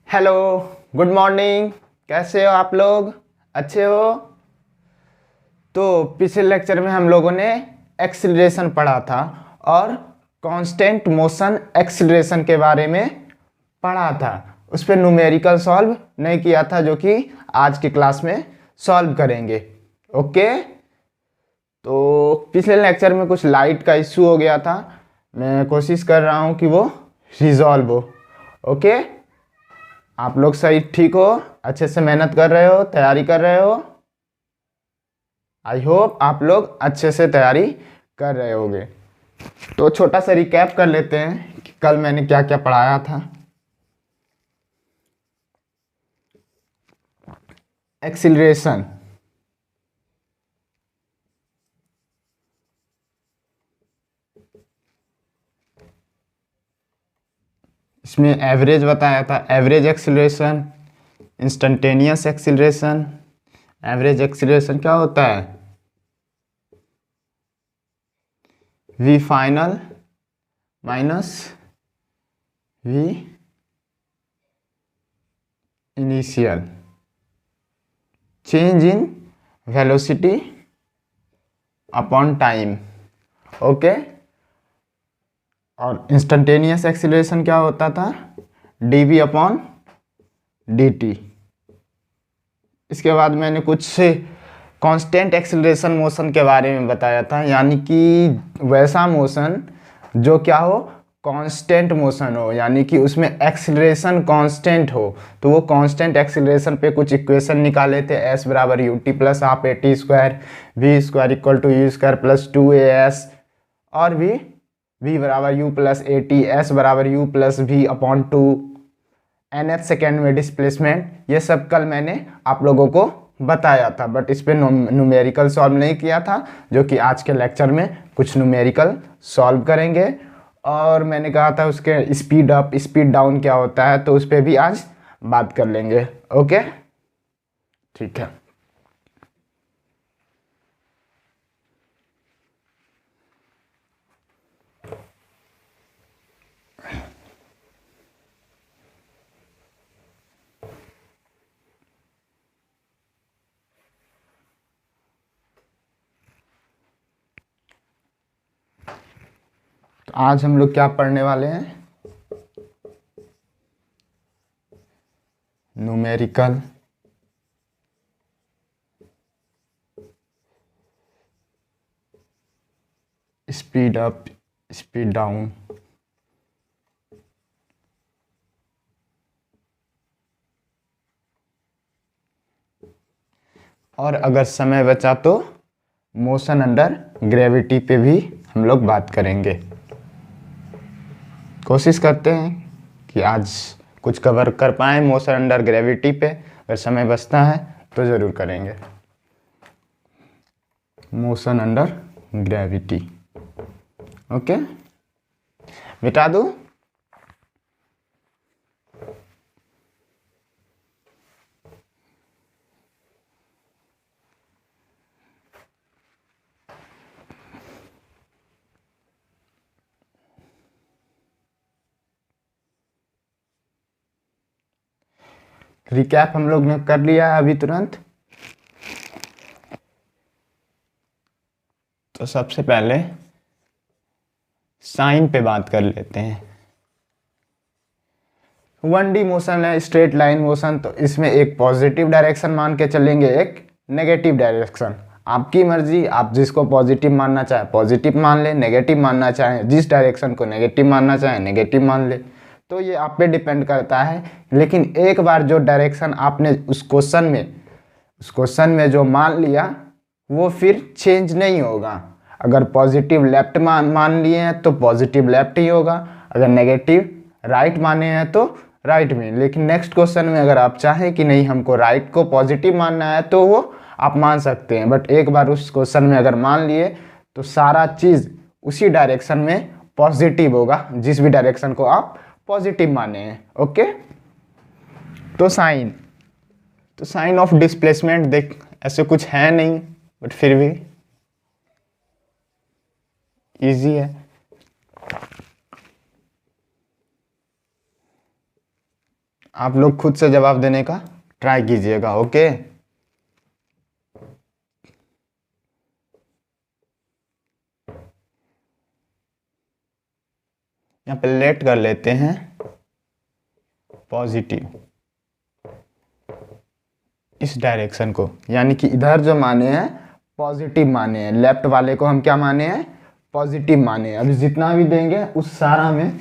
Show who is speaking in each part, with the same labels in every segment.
Speaker 1: Hello. Good morning. कैसे हो आप लोग? अच्छे हो? तो पिछले लेक्चर में हम लोगों ने एक्सीलरेशन पढ़ा था और कांस्टेंट मोशन एक्सीलरेशन के बारे में पढ़ा था। उस पर न्यूमेरिकल सॉल्व नहीं किया था, जो कि आज की क्लास में सॉल्व करेंगे। ओके। तो पिछले लेक्चर में कुछ लाइट का इश्यू हो गया था। मैं कोशिश कर रहा हूँ कि वो रिजॉल्व हो। ओके। आप लोग सही ठीक हो? अच्छे से मेहनत कर रहे हो, तैयारी कर रहे हो? आई होप आप लोग अच्छे से तैयारी कर रहे होगे। तो छोटा सा रिकैप कर लेते हैं कि कल मैंने क्या क्या पढ़ाया था। एक्सीलरेशन, इसमें एवरेज बताया था, average acceleration, instantaneous acceleration. Average acceleration क्या होता है? V final minus V initial, change in velocity upon time. Okay. और इंस्टेंटेनियस एक्सीलरेशन क्या होता था? D V upon D T. इसके बाद मैंने कुछ कांस्टेंट एक्सीलरेशन मोशन के बारे में बताया था, यानी कि वैसा मोशन जो क्या हो, कांस्टेंट मोशन हो, यानी कि उसमें एक्सीलरेशन कांस्टेंट हो। तो वो कांस्टेंट एक्सीलरेशन पे कुछ इक्वेशन निकाले थे। एस बराबर U T plus half A T square, we square equal to you square plus 2as, और वी बराबर you plus A T, S बराबर you plus we upon 2, nth second में displacement. ये सब कल मैंने आप लोगों को बताया था, बट इस पर न्यूमेरिकल सॉल्व नहीं किया था, जो कि आज के लेक्चर में कुछ न्यूमेरिकल सॉल्व करेंगे। और मैंने कहा था उसके स्पीड अप स्पीड डाउन क्या होता है, तो उस पर भी आज बात कर लेंगे। ओके, ठीक है। तो आज हम लोग क्या पढ़ने वाले हैं? Numerical speed up speed down. और अगर समय बचा तो मोशन अंडर ग्रेविटी पे भी हम लोग बात करेंगे। कोशिश करते हैं कि आज कुछ कवर कर पाएँ मोशन अंडर ग्रेविटी पे। अगर समय बचता है तो ज़रूर करेंगे। Motion under gravity. ओके, मिटा दूँ? रिकैप हम लोग ने कर लिया है अभी तुरंत। तो सबसे पहले साइन पे बात कर लेते हैं। 1D मोशन है, स्ट्रेट लाइन मोशन, तो इसमें एक पॉजिटिव डायरेक्शन मान के चलेंगे, एक नेगेटिव डायरेक्शन। आपकी मर्जी, आप जिसको पॉजिटिव मानना चाहे पॉजिटिव मान ले, नेगेटिव मानना चाहे, जिस डायरेक्शन को नेगेटिव मानना चाहे नेगेटिव मान ले। तो ये आप पे डिपेंड करता है। लेकिन एक बार जो डायरेक्शन आपने उस क्वेश्चन में जो मान लिया, वो फिर चेंज नहीं होगा। अगर पॉजिटिव लेफ्ट मान लिए हैं तो पॉजिटिव लेफ्ट ही होगा, अगर नेगेटिव राइट माने हैं तो राइट में। लेकिन नेक्स्ट क्वेश्चन में अगर आप चाहें कि नहीं हमको राइट को पॉजिटिव मानना है, तो वो आप मान सकते हैं। बट एक बार उस क्वेश्चन में अगर मान लिए तो सारा चीज़ उसी डायरेक्शन में पॉजिटिव होगा, जिस भी डायरेक्शन को आप पॉजिटिव माने हैं। ओके। तो साइन ऑफ डिस्प्लेसमेंट देख, ऐसे कुछ है नहीं, बट फिर भी इजी है। आप लोग खुद से जवाब देने का ट्राई कीजिएगा। ओके, यहाँ पे लेट कर लेते हैं पॉजिटिव इस डायरेक्शन को, यानी कि इधर जो माने हैं पॉजिटिव माने हैं, लेफ्ट वाले को हम क्या माने हैं, पॉजिटिव माने हैं। अभी जितना भी देंगे उस सारा में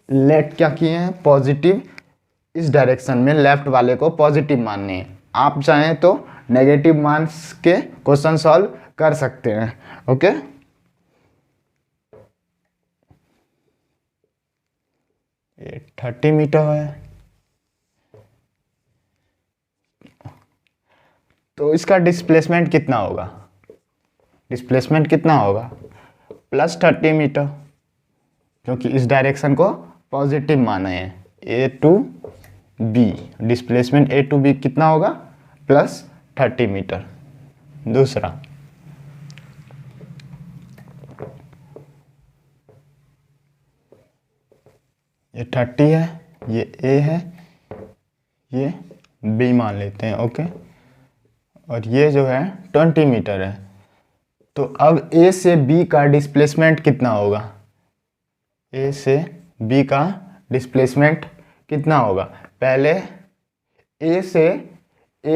Speaker 1: लेट क्या किए हैं, पॉजिटिव इस डायरेक्शन में लेफ्ट वाले को पॉजिटिव मानने हैं। आप चाहें तो नेगेटिव मार्क्स के क्वेश्चन सॉल्व कर सकते हैं। ओके, ये 30 मीटर है, तो इसका डिस्प्लेसमेंट कितना होगा, डिस्प्लेसमेंट कितना होगा प्लस 30 मीटर, क्योंकि इस डायरेक्शन को पॉजिटिव माना है। A to B, displacement A to B कितना होगा, प्लस 30 मीटर। दूसरा, ये 30 है, ये ए है, ये बी मान लेते हैं। ओके, और ये जो है 20 मीटर है। तो अब ए से बी का डिस्प्लेसमेंट कितना होगा, ए से बी का डिस्प्लेसमेंट कितना होगा। पहले ए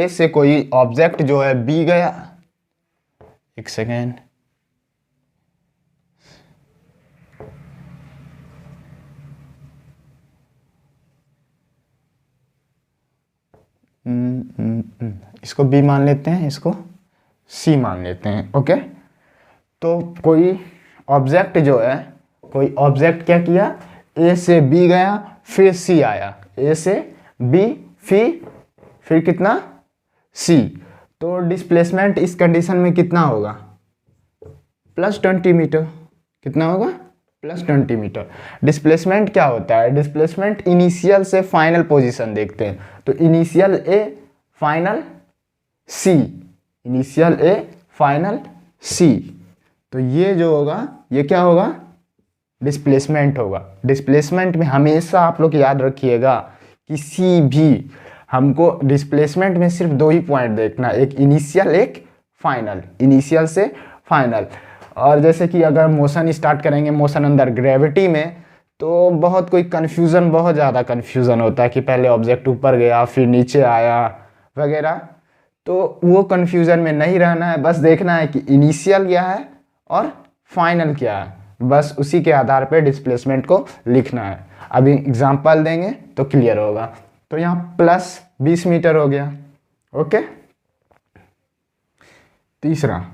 Speaker 1: से कोई ऑब्जेक्ट जो है बी गया, एक सेकेंड, इसको बी मान लेते हैं, इसको सी मान लेते हैं। ओके, तो कोई ऑब्जेक्ट जो है, कोई ऑब्जेक्ट क्या किया, ए से बी गया फिर सी आया, ए से बी फिर कितना, सी। तो डिस्प्लेसमेंट इस कंडीशन में कितना होगा, प्लस 20 मीटर। कितना होगा, प्लस 20 मीटर। डिस्प्लेसमेंट क्या होता है, डिस्प्लेसमेंट इनिशियल से फाइनल पोजीशन देखते हैं। तो initial A final C, initial A final C, तो ये जो होगा ये क्या होगा, डिस्प्लेसमेंट होगा। डिस्प्लेसमेंट में हमेशा आप लोग याद रखिएगा, किसी भी हमको डिस्प्लेसमेंट में सिर्फ दो ही पॉइंट देखना, एक इनिशियल एक फाइनल, इनिशियल से फाइनल। और जैसे कि अगर मोशन स्टार्ट करेंगे, मोशन अंदर ग्रेविटी में, तो बहुत कोई कन्फ्यूज़न, बहुत ज़्यादा कन्फ्यूज़न होता है कि पहले ऑब्जेक्ट ऊपर गया फिर नीचे आया वगैरह। तो वो कन्फ्यूज़न में नहीं रहना है, बस देखना है कि इनिशियल क्या है और फाइनल क्या है, बस उसी के आधार पे डिस्प्लेसमेंट को लिखना है। अभी एग्जांपल देंगे तो क्लियर होगा। तो यहाँ प्लस 20 मीटर हो गया। ओके, तीसरा,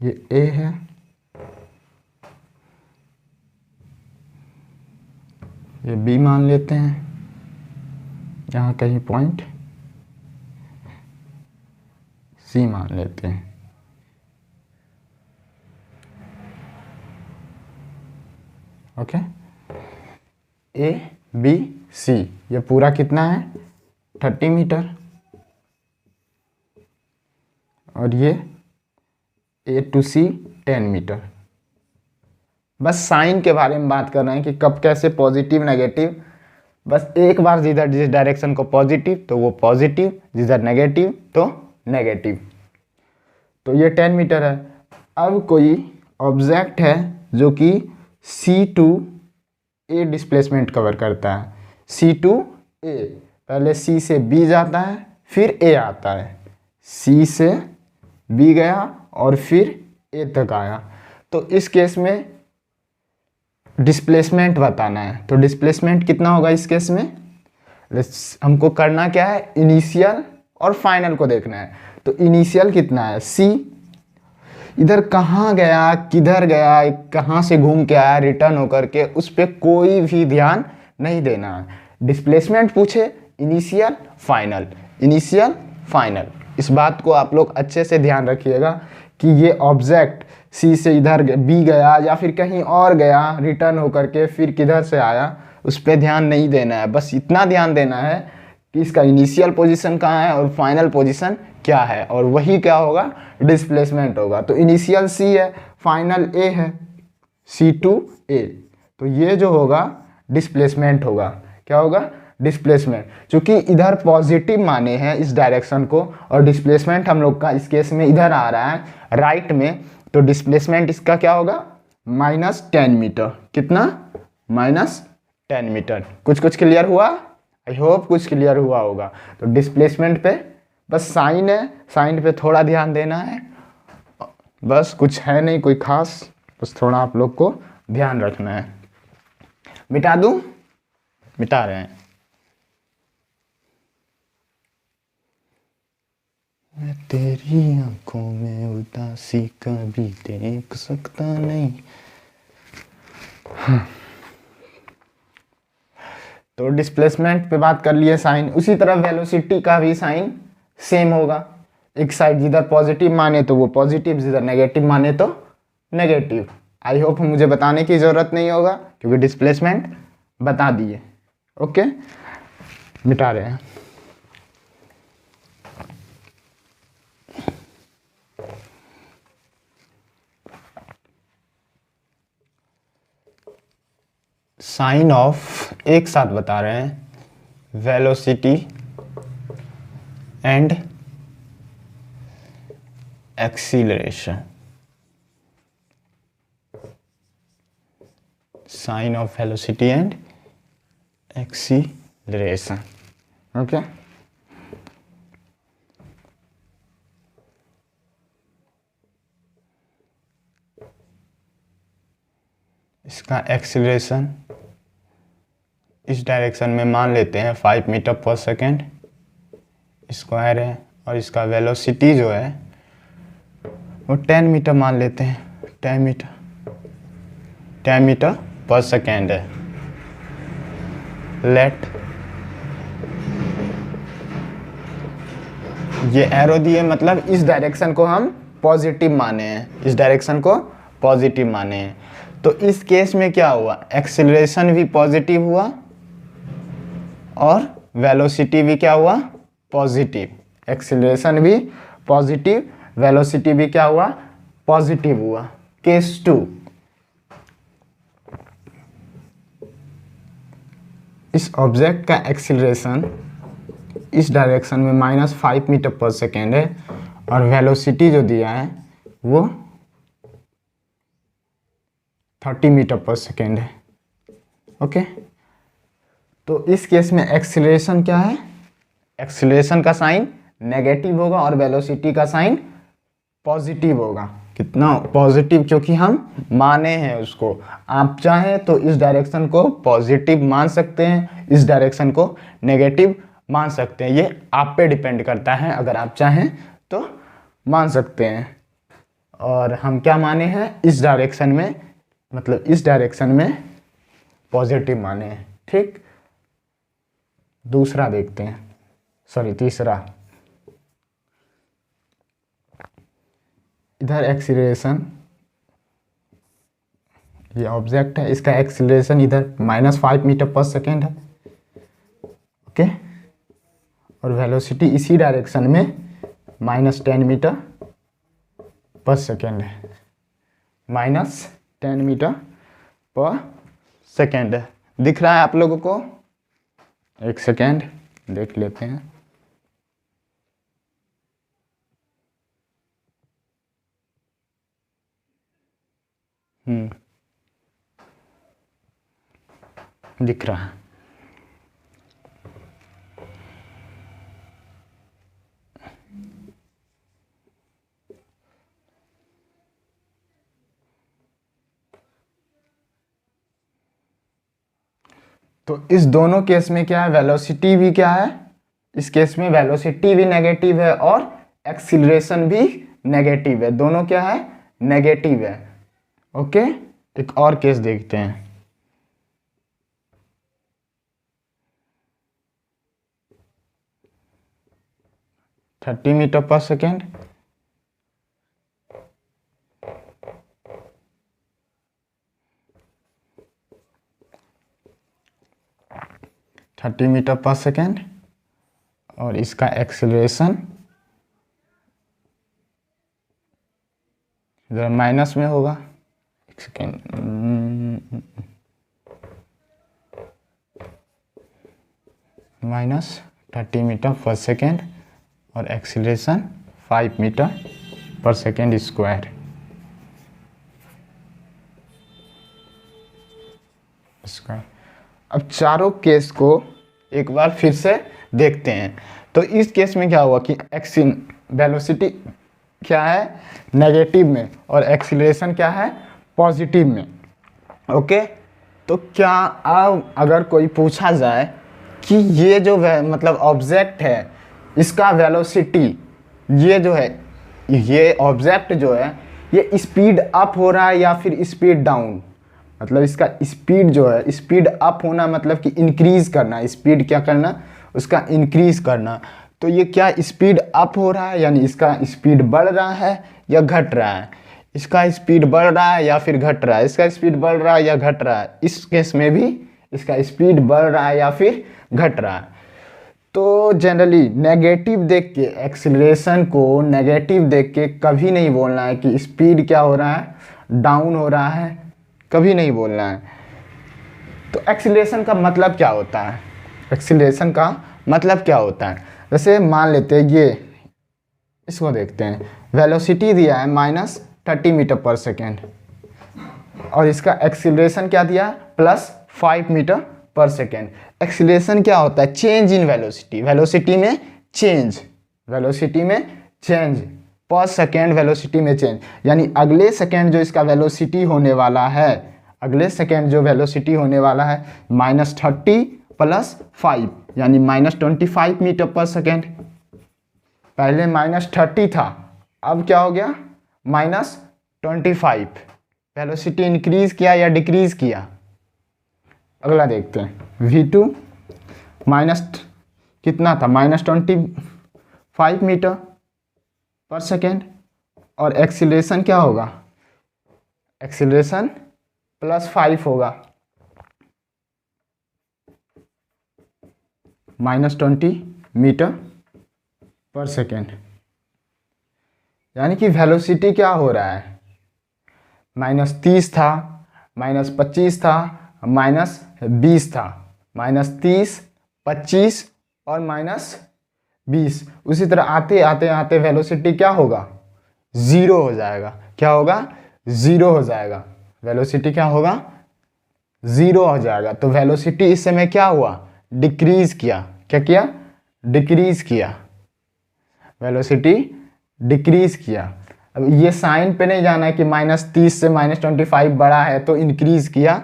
Speaker 1: ये ए है, ये बी मान लेते हैं, यहाँ कहीं पॉइंट सी मान लेते हैं। ओके, ए बी सी, ये पूरा कितना है, 30 मीटर। और ये ए टू सी 10 मीटर। बस साइन के बारे में बात कर रहे हैं कि कब कैसे पॉजिटिव नेगेटिव। बस एक बार जिधर जिस डायरेक्शन को पॉजिटिव तो वो पॉजिटिव, जिधर नेगेटिव तो नेगेटिव। तो ये 10 मीटर है। अब कोई ऑब्जेक्ट है जो कि सी टू ए डिस्प्लेसमेंट कवर करता है। सी टू ए, पहले सी से बी जाता है फिर ए आता है, सी से बी गया और फिर ए तक आया। तो इस केस में डिस्प्लेसमेंट बताना है। तो डिस्प्लेसमेंट कितना होगा इस केस में, हमको करना क्या है, इनिशियल और फाइनल को देखना है। तो इनिशियल कितना है, सी, इधर कहाँ गया, किधर गया, कहाँ से घूम के आया, रिटर्न होकर के, उस पर कोई भी ध्यान नहीं देना है। डिस्प्लेसमेंट पूछे, इनिशियल फाइनल, इनिशियल फाइनल। इस बात को आप लोग अच्छे से ध्यान रखिएगा कि ये ऑब्जेक्ट सी से इधर बी गया या फिर कहीं और गया, रिटर्न होकर के फिर किधर से आया, उस पर ध्यान नहीं देना है। बस इतना ध्यान देना है कि इसका इनिशियल पोजीशन कहाँ है और फाइनल पोजीशन क्या है, और वही क्या होगा, डिस्प्लेसमेंट होगा। तो इनिशियल सी है, फाइनल ए है, C2A। तो ये जो होगा डिस्प्लेसमेंट होगा, क्या होगा, डिस्प्लेसमेंट। क्योंकि इधर पॉजिटिव माने हैं इस डायरेक्शन को, और डिस्प्लेसमेंट हम लोग का इस केस में इधर आ रहा है राइट में, तो डिस्प्लेसमेंट इसका क्या होगा, -10 मीटर। कितना, -10 मीटर। कुछ क्लियर हुआ, आई होप कुछ क्लियर हुआ होगा। तो डिस्प्लेसमेंट पे बस साइन है, साइन पे थोड़ा ध्यान देना है, बस कुछ है नहीं कोई खास, बस थोड़ा आप लोग को ध्यान रखना है। मिटा दूं, मिटा रहे हैं। मैं तेरी आंखों में उदासी कभी देख सकता नहीं। तो डिस्प्लेसमेंट पे बात कर लिए साइन, उसी तरह वेलोसिटी का भी साइन सेम होगा। एक साइड जिधर पॉजिटिव माने तो वो पॉजिटिव, जिधर नेगेटिव माने तो नेगेटिव। आई होप मुझे बताने की ज़रूरत नहीं होगा क्योंकि डिस्प्लेसमेंट बता दिए। ओके, मिटा रहे हैं। साइन ऑफ एक साथ बता रहे हैं, velocity and acceleration. Sign of velocity and acceleration. Okay, इसका एक्सीलरेशन इस डायरेक्शन में मान लेते हैं 5 मीटर पर सेकेंड स्क्वायर है, और इसका वेलोसिटी जो है वो 10 मीटर मान लेते हैं, 10 मीटर पर सेकेंड है। लेट ये एरो दिए, मतलब इस डायरेक्शन को हम पॉजिटिव माने हैं, इस डायरेक्शन को पॉजिटिव माने हैं। तो इस केस में क्या हुआ, एक्सीलरेशन भी पॉजिटिव हुआ और वेलोसिटी भी क्या हुआ, पॉजिटिव। एक्सीलरेशन भी पॉजिटिव, वेलोसिटी भी क्या हुआ, पॉजिटिव हुआ। केस 2, इस ऑब्जेक्ट का एक्सीलरेशन इस डायरेक्शन में -5 मीटर पर सेकेंड है, और वेलोसिटी जो दिया है वो 30 मीटर पर सेकेंड है। ओके, तो इस केस में एक्सीलरेशन क्या है, एक्सीलरेशन का साइन नेगेटिव होगा और वेलोसिटी का साइन पॉजिटिव होगा। कितना पॉजिटिव, क्योंकि हम माने हैं उसको। आप चाहें तो इस डायरेक्शन को पॉजिटिव मान सकते हैं, इस डायरेक्शन को नेगेटिव मान सकते हैं, ये आप पे डिपेंड करता है। अगर आप चाहें तो मान सकते हैं। और हम क्या माने हैं, इस डायरेक्शन में, मतलब इस डायरेक्शन में पॉजिटिव माने हैं। ठीक, दूसरा देखते हैं, सॉरी तीसरा। इधर एक्सीलरेशन, ये ऑब्जेक्ट है, इसका एक्सीलरेशन इधर -5 मीटर पर सेकेंड है। ओके, और वेलोसिटी इसी डायरेक्शन में -10 मीटर पर सेकेंड है, -10 मीटर पर सेकेंड है। दिख रहा है आप लोगों को? एक सेकेंड देख लेते हैं। दिख रहा है। तो इस दोनों केस में क्या है, वेलोसिटी भी क्या है, इस केस में वेलोसिटी भी नेगेटिव है और एक्सीलरेशन भी नेगेटिव है। दोनों क्या है, नेगेटिव है। ओके, एक और केस देखते हैं। Thirty metre per second, metre per second और इसका एक्सेलरेशन इधर माइनस में होगा। एक second, minus 30 metre per second और acceleration 5 metre per second square. अब चारों केस को एक बार फिर से देखते हैं। तो इस केस में क्या हुआ कि वेलोसिटी क्या है नेगेटिव में और एक्सीलरेशन क्या है पॉजिटिव में। ओके, तो क्या अब अगर कोई पूछा जाए कि ये जो मतलब ऑब्जेक्ट है इसका वेलोसिटी, ये जो है ये ऑब्जेक्ट जो है ये स्पीड अप हो रहा है या फिर स्पीड डाउन, मतलब इसका स्पीड जो है स्पीड अप होना मतलब कि इंक्रीज करना, स्पीड क्या करना उसका इंक्रीज करना। तो ये क्या स्पीड अप हो रहा है यानी इसका स्पीड बढ़ रहा है या घट रहा है, इसका स्पीड बढ़ रहा है या फिर घट रहा है, इसका स्पीड बढ़ रहा है या घट रहा है। इस केस में भी इसका स्पीड बढ़ रहा है या फिर घट रहा है। तो जनरली नेगेटिव देख के, एक्सीलरेशन को नेगेटिव देख के कभी नहीं बोलना है कि स्पीड क्या हो रहा है डाउन हो रहा है, कभी नहीं बोलना है। तो एक्सीलरेशन का मतलब क्या होता है, एक्सीलरेशन का मतलब क्या होता है, वैसे मान लेते हैं ये इसको देखते हैं। वेलोसिटी दिया है -30 मीटर पर सेकेंड और इसका एक्सीलरेशन क्या दिया +5 मीटर पर सेकेंड। एक्सीलरेशन क्या होता है चेंज इन वेलोसिटी, वेलोसिटी में चेंज, वेलोसिटी में चेंज पर सेकेंड, वेलोसिटी में चेंज यानी अगले सेकेंड जो इसका वेलोसिटी होने वाला है, अगले सेकेंड जो वेलोसिटी होने वाला है -30 + 5 यानी -25 मीटर पर सेकेंड। पहले -30 था, अब क्या हो गया -25। वेलोसिटी इंक्रीज किया या डिक्रीज किया। अगला देखते हैं v2 माइनस कितना था -25 मीटर पर सेकेंड और एक्सीलरेशन क्या होगा, एक्सीलरेशन +5 होगा -20 मीटर पर सेकेंड। यानी कि वेलोसिटी क्या हो रहा है -30 था, -25 था, -20 था, -30, 25 और -20। उसी तरह आते आते आते वेलोसिटी क्या होगा 0 हो जाएगा। क्या होगा 0 हो जाएगा, वेलोसिटी क्या होगा 0 हो जाएगा। तो वेलोसिटी इस समय क्या हुआ डिक्रीज किया, क्या किया डिक्रीज किया, वेलोसिटी डिक्रीज किया। अब ये साइन पे नहीं जाना है कि -30 से -25 बड़ा है तो इंक्रीज किया,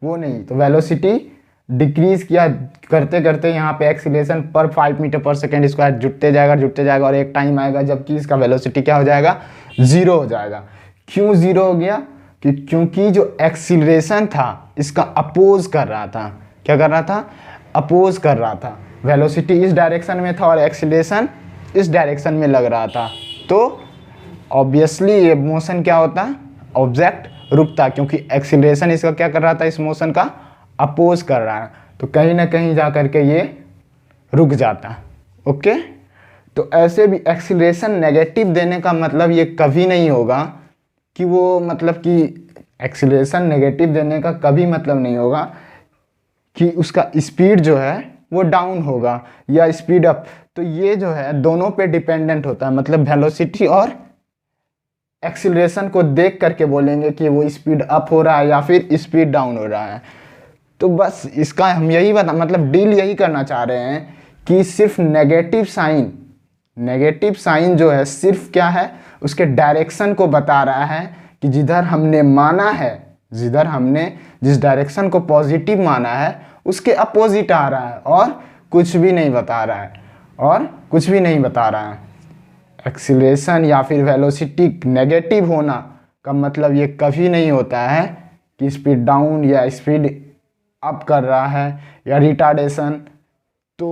Speaker 1: वो नहीं। तो वेलोसिटी डिक्रीज किया करते करते यहाँ पे एक्सीलरेशन पर 5 मीटर पर सेकेंड स्क्वायर जुटते जाएगा और एक टाइम आएगा जबकि इसका वेलोसिटी क्या हो जाएगा 0 हो जाएगा। क्यों 0 हो गया क्योंकि जो एक्सीलरेशन था इसका अपोज कर रहा था, क्या कर रहा था अपोज कर रहा था। वेलोसिटी इस डायरेक्शन में था और एक्सीलरेशन इस डायरेक्शन में लग रहा था। तो ऑब्वियसली ये मोशन क्या होता ऑब्जेक्ट रुकता, क्योंकि एक्सीलरेशन इसका क्या कर रहा था इस मोशन का अपोज कर रहा है। तो कहीं ना कहीं जा करके ये रुक जाता। ओके, तो ऐसे भी एक्सीलरेशन नेगेटिव देने का मतलब ये कभी नहीं होगा कि वो मतलब कि एक्सीलरेशन नेगेटिव देने का कभी मतलब नहीं होगा कि उसका स्पीड जो है वो डाउन होगा या स्पीड अप। तो ये जो है दोनों पे डिपेंडेंट होता है, मतलब वेलोसिटी और एक्सीलरेशन को देख करके बोलेंगे कि वो स्पीड अप हो रहा है या फिर स्पीड डाउन हो रहा है। तो बस इसका हम यही मतलब डील यही करना चाह रहे हैं कि सिर्फ नेगेटिव साइन जो है सिर्फ क्या है उसके डायरेक्शन को बता रहा है कि जिधर हमने माना है, जिधर हमने जिस डायरेक्शन को पॉजिटिव माना है उसके अपोजिट आ रहा है और कुछ भी नहीं बता रहा है, और कुछ भी नहीं बता रहा है। एक्सीलरेशन या फिर वेलोसिटी नेगेटिव होना का मतलब ये कभी नहीं होता है कि स्पीड डाउन या स्पीड अप कर रहा है या रिटार्डेशन। तो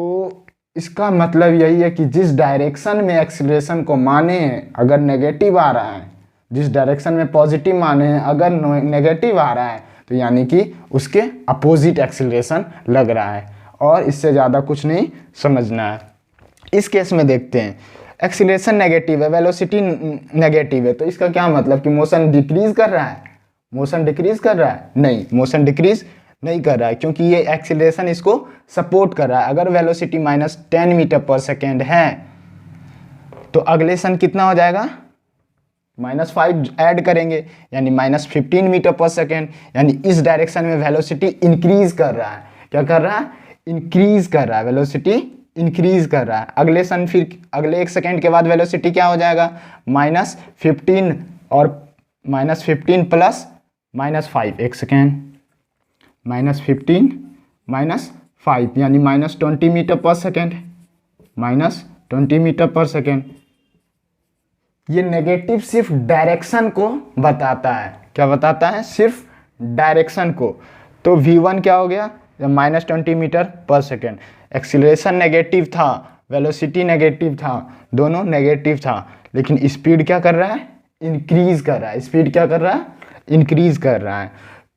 Speaker 1: इसका मतलब यही है कि जिस डायरेक्शन में एक्सीलरेशन को माने हैं अगर नेगेटिव आ रहा है, जिस डायरेक्शन में पॉजिटिव माने हैं अगर नेगेटिव आ रहा है तो यानी कि उसके अपोजिट एक्सीलरेशन लग रहा है, और इससे ज़्यादा कुछ नहीं समझना है। इस केस में देखते हैं, एक्सीलरेशन नेगेटिव है, वेलोसिटी नेगेटिव है, तो इसका क्या मतलब कि मोशन डिक्रीज कर रहा है? मोशन डिक्रीज कर रहा है? नहीं, मोशन डिक्रीज नहीं कर रहा है, क्योंकि ये एक्सीलरेशन इसको सपोर्ट कर रहा है। अगर वेलोसिटी -10 मीटर पर सेकेंड है तो अगले क्षण कितना हो जाएगा? -5 ऐड करेंगे, यानी -15 मीटर पर सेकेंड, यानी इस डायरेक्शन में वेलोसिटी इंक्रीज कर रहा है। क्या कर रहा है? इंक्रीज कर रहा है, वेलोसिटी इंक्रीज कर रहा है। अगले क्षण फिर अगले 1 सेकेंड के बाद वेलोसिटी क्या हो जाएगा? -15 और -15 प्लस -5, 1 सेकेंड, -15 -5 यानी -20 metre per second, -20 metre per second. ये नेगेटिव सिर्फ डायरेक्शन को बताता है। क्या बताता है? सिर्फ डायरेक्शन को। तो v1 क्या हो गया? -20 metre per second. Acceleration negative था, वेलोसिटी नेगेटिव था, दोनों नेगेटिव था, लेकिन स्पीड क्या कर रहा है? इंक्रीज कर रहा है। स्पीड क्या कर रहा है? इंक्रीज कर रहा है।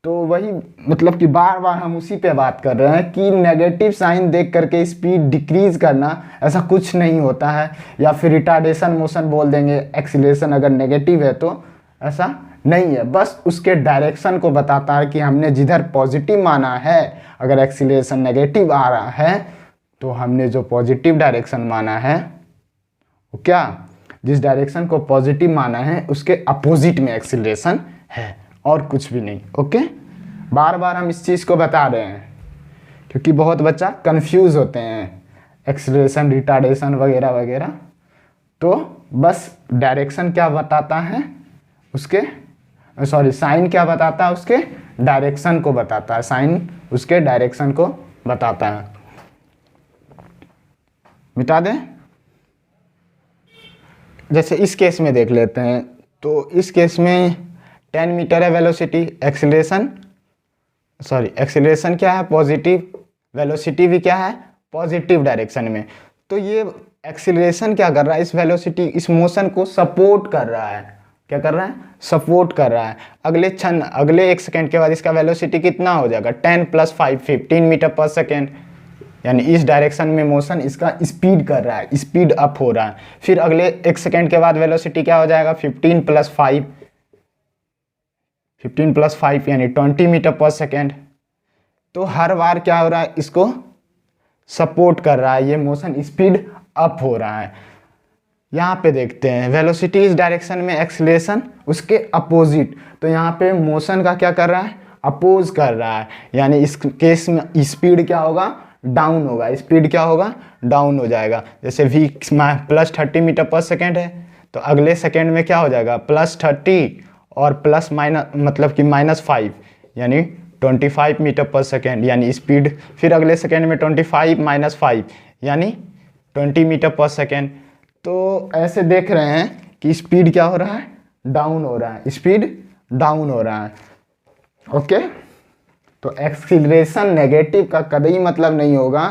Speaker 1: तो वही मतलब कि बार बार हम उसी पे बात कर रहे हैं कि नेगेटिव साइन देख करके स्पीड डिक्रीज करना ऐसा कुछ नहीं होता है, या फिर रिटार्डेशन मोशन बोल देंगे एक्सीलरेशन अगर नेगेटिव है तो, ऐसा नहीं है। बस उसके डायरेक्शन को बताता है कि हमने जिधर पॉजिटिव माना है, अगर एक्सीलरेशन नेगेटिव आ रहा है तो हमने जो पॉजिटिव डायरेक्शन माना है वो क्या, जिस डायरेक्शन को पॉजिटिव माना है उसके अपोजिट में एक्सीलरेशन है, और कुछ भी नहीं। ओके, बार बार हम इस चीज़ को बता रहे हैं क्योंकि बहुत बच्चा कंफ्यूज होते हैं, एक्सीलरेशन, रिटार्डेशन वगैरह वगैरह। तो बस डायरेक्शन क्या बताता है उसके, सॉरी साइन क्या बताता है उसके डायरेक्शन को बताता है, साइन उसके डायरेक्शन को बताता है। मिटा दें, जैसे इस केस में देख लेते हैं। तो इस केस में 10 मीटर है वेलोसिटी, एक्सीलरेशन क्या है? पॉजिटिव, वेलोसिटी भी क्या है? पॉजिटिव डायरेक्शन में। तो ये एक्सीलरेशन क्या कर रहा है? इस वेलोसिटी, इस मोशन को सपोर्ट कर रहा है। क्या कर रहा है? सपोर्ट कर रहा है। अगले क्षण, अगले 1 सेकेंड के बाद इसका वेलोसिटी कितना हो जाएगा? 10 + 5 15 मीटर पर सेकेंड, यानी इस डायरेक्शन में मोशन इसका स्पीड कर रहा है, स्पीड अप हो रहा है। फिर अगले 1 सेकेंड के बाद वेलोसिटी क्या हो जाएगा? 15 + 5 यानी 20 मीटर पर सेकेंड। तो हर बार क्या हो रहा है? इसको सपोर्ट कर रहा है, ये मोशन स्पीड अप हो रहा है। यहाँ पे देखते हैं वेलोसिटी इस डायरेक्शन में, एक्सीलरेशन उसके अपोजिट। तो यहाँ पे मोशन का क्या कर रहा है? अपोज कर रहा है, यानी इस केस में स्पीड क्या होगा? डाउन होगा। स्पीड क्या होगा? डाउन हो जाएगा। जैसे v +30 मीटर पर सेकेंड है, तो अगले सेकेंड में क्या हो जाएगा? +30 और प्लस माइनस मतलब कि -5 यानी 25 मीटर पर सेकेंड, यानी स्पीड फिर अगले सेकेंड में 25 - 5 यानी 20 मीटर पर सेकेंड। तो ऐसे देख रहे हैं कि स्पीड क्या हो रहा है? डाउन हो रहा है, स्पीड डाउन हो रहा है। ओके, तो एक्सीलरेशन नेगेटिव का कभी मतलब नहीं होगा,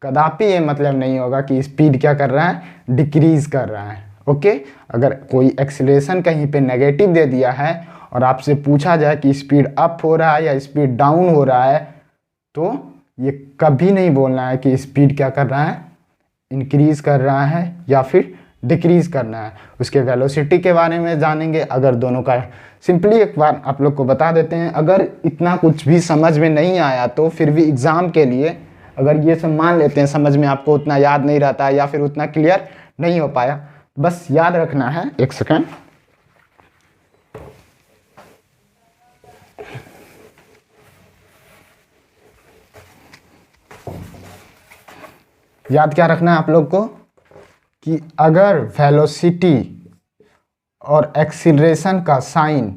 Speaker 1: कदापि ये मतलब नहीं होगा कि स्पीड क्या कर रहा है? डिक्रीज कर रहा है। ओके, अगर कोई एक्सीलरेशन कहीं पे नेगेटिव दे दिया है और आपसे पूछा जाए कि स्पीड अप हो रहा है या स्पीड डाउन हो रहा है, तो ये कभी नहीं बोलना है कि स्पीड क्या कर रहा है? इंक्रीज कर रहा है या फिर डिक्रीज करना है। उसके वेलोसिटी के बारे में जानेंगे। अगर दोनों का सिंपली एक बार आप लोग को बता देते हैं, अगर इतना कुछ भी समझ में नहीं आया तो फिर भी एग्ज़ाम के लिए अगर ये सब मान लेते हैं समझ में, आपको उतना याद नहीं रहता है या फिर उतना क्लियर नहीं हो पाया, बस याद रखना है। 1 सेकेंड, याद क्या रखना है आप लोग को कि अगर वेलोसिटी और एक्सीलरेशन का साइन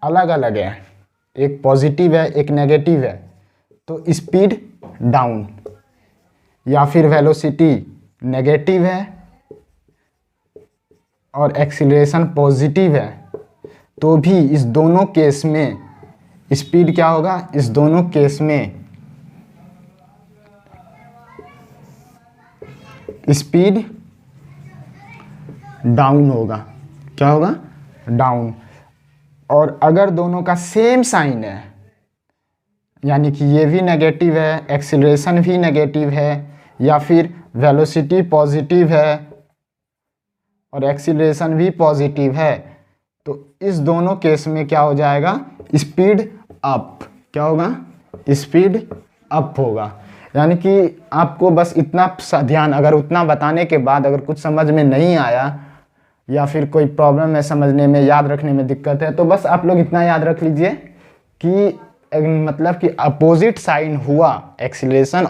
Speaker 1: अलग अलग है, एक पॉजिटिव है एक नेगेटिव है, तो स्पीड डाउन, या फिर वेलोसिटी नेगेटिव है और एक्सीलरेशन पॉजिटिव है, तो भी इस दोनों केस में स्पीड क्या होगा? इस दोनों केस में स्पीड डाउन होगा। क्या होगा? डाउन। और अगर दोनों का सेम साइन है, यानी कि ये भी नेगेटिव है, एक्सीलरेशन भी नेगेटिव है, या फिर वेलोसिटी पॉजिटिव है और एक्सीलरेशन भी पॉजिटिव है, तो इस दोनों केस में क्या हो जाएगा, स्पीड अप। क्या होगा, स्पीड अप होगा। यानी कि आपको बस इतना सा ध्यान, अगर उतना बताने के बाद अगर कुछ समझ में नहीं आया या फिर कोई प्रॉब्लम है समझने में, याद रखने में दिक्कत है, तो बस आप लोग इतना याद रख लीजिए कि मतलब कि अपोजिट साइन हुआ एक्सीलरेशन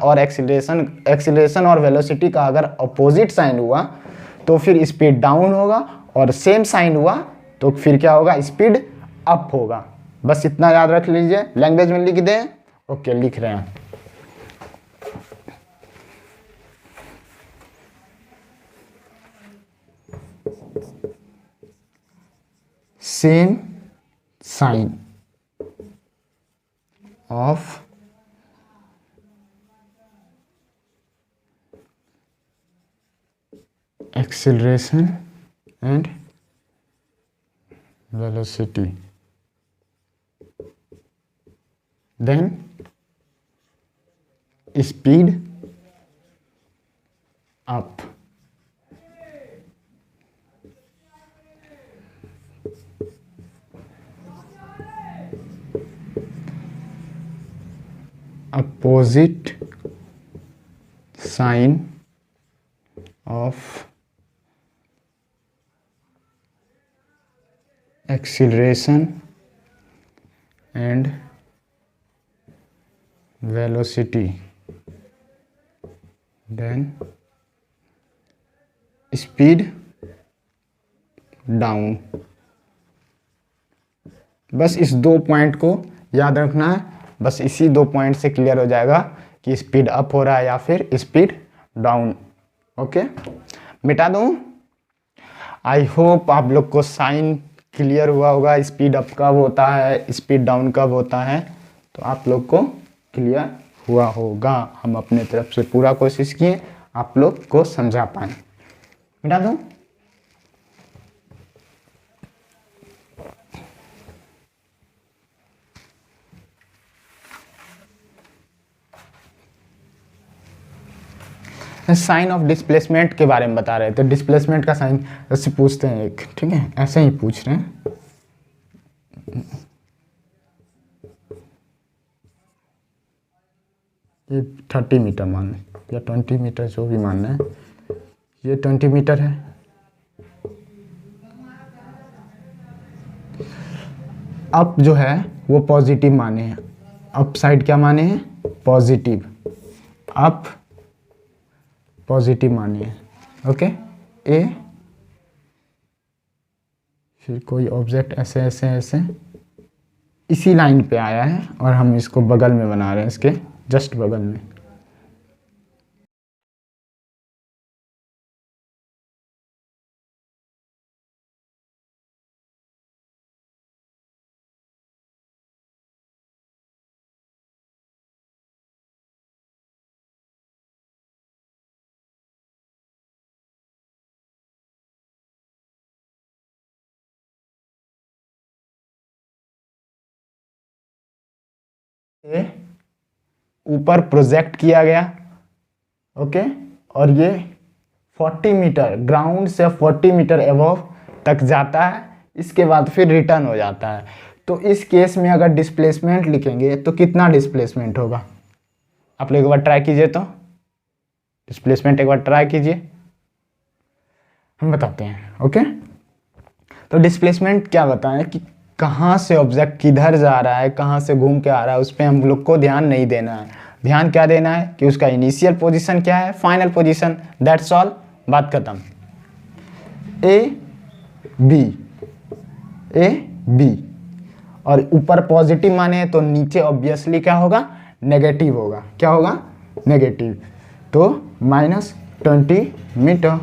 Speaker 1: और वेलोसिटी का, अगर अपोजिट साइन हुआ तो फिर स्पीड डाउन होगा, और सेम साइन हुआ तो फिर क्या होगा, स्पीड अप होगा। बस इतना याद रख लीजिए। लैंग्वेज में लिख दें। ओके, लिख रहे हैं। Same sign of acceleration and velocity, then speed up। opposite sign of acceleration and velocity, then speed down। बस इस दो पॉइंट को याद रखना है। बस इसी दो पॉइंट से क्लियर हो जाएगा कि स्पीड अप हो रहा है या फिर स्पीड डाउन। ओके, मिटा दूं। आई होप आप लोग को साइन क्लियर हुआ होगा, स्पीड अप कब होता है, स्पीड डाउन कब होता है, तो आप लोग को क्लियर हुआ होगा। हम अपने तरफ से पूरा कोशिश किए आप लोग को समझा पाए। मिटा दूं। साइन ऑफ डिस्प्लेसमेंट के बारे में बता रहे थे। डिस्प्लेसमेंट का साइन ऐसे पूछते हैं एक, ठीक है, ऐसे ही पूछ रहे हैं। ये 30 मीटर मान लें या 20 मीटर, जो भी मानना है। ये 20 मीटर है। अप जो है वो पॉजिटिव माने हैं। अप साइड क्या माने हैं, पॉजिटिव। अप पॉजिटिव मानिए। ओके, ए, फिर कोई ऑब्जेक्ट ऐसे ऐसे ऐसे इसी लाइन पे आया है और हम इसको बगल में बना रहे हैं, इसके जस्ट बगल में। ऊपर प्रोजेक्ट किया गया। ओके, और ये 40 मीटर, ग्राउंड से 40 मीटर एबव तक जाता है, इसके बाद फिर रिटर्न हो जाता है। तो इस केस में अगर डिस्प्लेसमेंट लिखेंगे तो कितना डिस्प्लेसमेंट होगा, आप लोग एक बार ट्राई कीजिए। तो डिस्प्लेसमेंट एक बार ट्राई कीजिए, हम बताते हैं। ओके, तो डिस्प्लेसमेंट क्या बताएं कि कहाँ से ऑब्जेक्ट किधर जा रहा है, कहाँ से घूम के आ रहा है, उस पर हम लोग को ध्यान नहीं देना है। ध्यान क्या देना है कि उसका इनिशियल पोजीशन क्या है, फाइनल पोजीशन, दैट्स ऑल, बात खत्म। ए बी, और ऊपर पॉजिटिव माने तो नीचे ऑब्वियसली क्या होगा, नेगेटिव होगा। क्या होगा, नेगेटिव। तो -20 मीटर।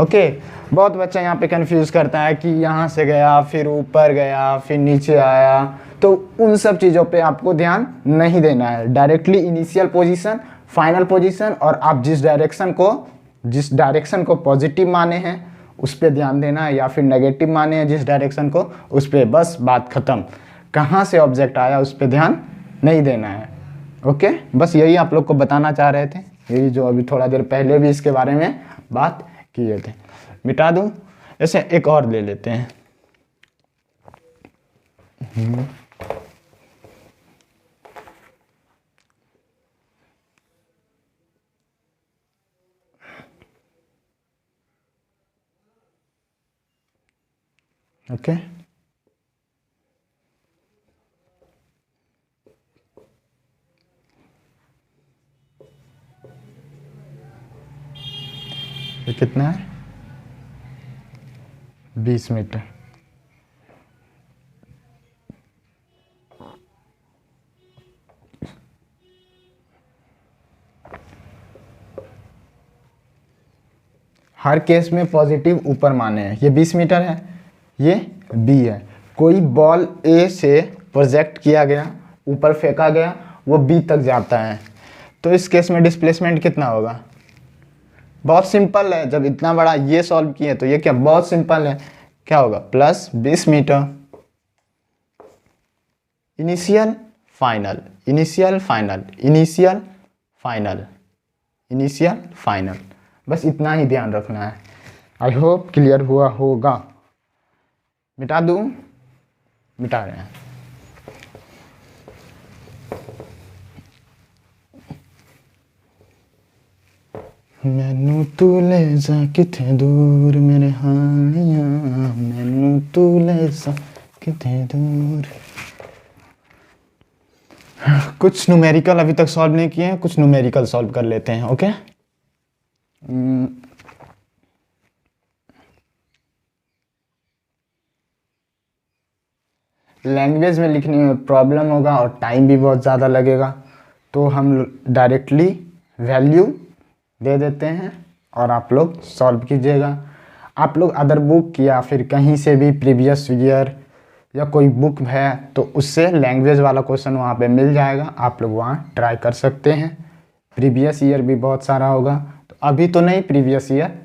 Speaker 1: ओके, बहुत बच्चा यहाँ पे कंफ्यूज करता है कि यहाँ से गया, फिर ऊपर गया, फिर नीचे आया, तो उन सब चीज़ों पे आपको ध्यान नहीं देना है। Directly initial position, final position, और आप जिस डायरेक्शन को पॉजिटिव माने हैं उस पर ध्यान देना है, या फिर नेगेटिव माने हैं जिस डायरेक्शन को, उस पर बस बात ख़त्म। कहाँ से ऑब्जेक्ट आया उस पर ध्यान नहीं देना है। ओके, बस यही आप लोग को बताना चाह रहे थे। यही जो अभी थोड़ा देर पहले भी इसके बारे में बात किए थे। मिटा दूं? ऐसे एक और ले लेते हैं। ओके, ये कितना है? 20 मीटर। हर केस में पॉजिटिव ऊपर माने हैं। ये 20 मीटर है, ये बी है। कोई बॉल ए से प्रोजेक्ट किया गया, ऊपर फेंका गया, वो बी तक जाता है, तो इस केस में डिस्प्लेसमेंट कितना होगा? बहुत सिंपल है, जब इतना बड़ा ये सॉल्व किए तो ये क्या बहुत सिंपल है, क्या होगा? Plus 20 metre. Initial final, initial final, initial final, initial final, बस इतना ही ध्यान रखना है। आई होप क्लियर हुआ होगा। मिटा दूं? मिटा रहे हैं। मैनू तू ले जा किथे दूर मेरे हानिया, मैनू तू ले जा किथे दूर। कुछ न्यूमेरिकल अभी तक सॉल्व नहीं किए हैं, कुछ न्यूमेरिकल सॉल्व कर लेते हैं। ओके, लैंग्वेज में लिखने में प्रॉब्लम होगा और टाइम भी बहुत ज़्यादा लगेगा, तो हम डायरेक्टली वैल्यू दे देते हैं और आप लोग सॉल्व कीजिएगा। आप लोग अदर बुक या फिर कहीं से भी प्रीवियस ईयर या कोई बुक है तो उससे लैंग्वेज वाला क्वेश्चन वहाँ पे मिल जाएगा, आप लोग वहाँ ट्राई कर सकते हैं। प्रीवियस ईयर भी बहुत सारा होगा, तो अभी तो नहीं प्रीवियस ईयर,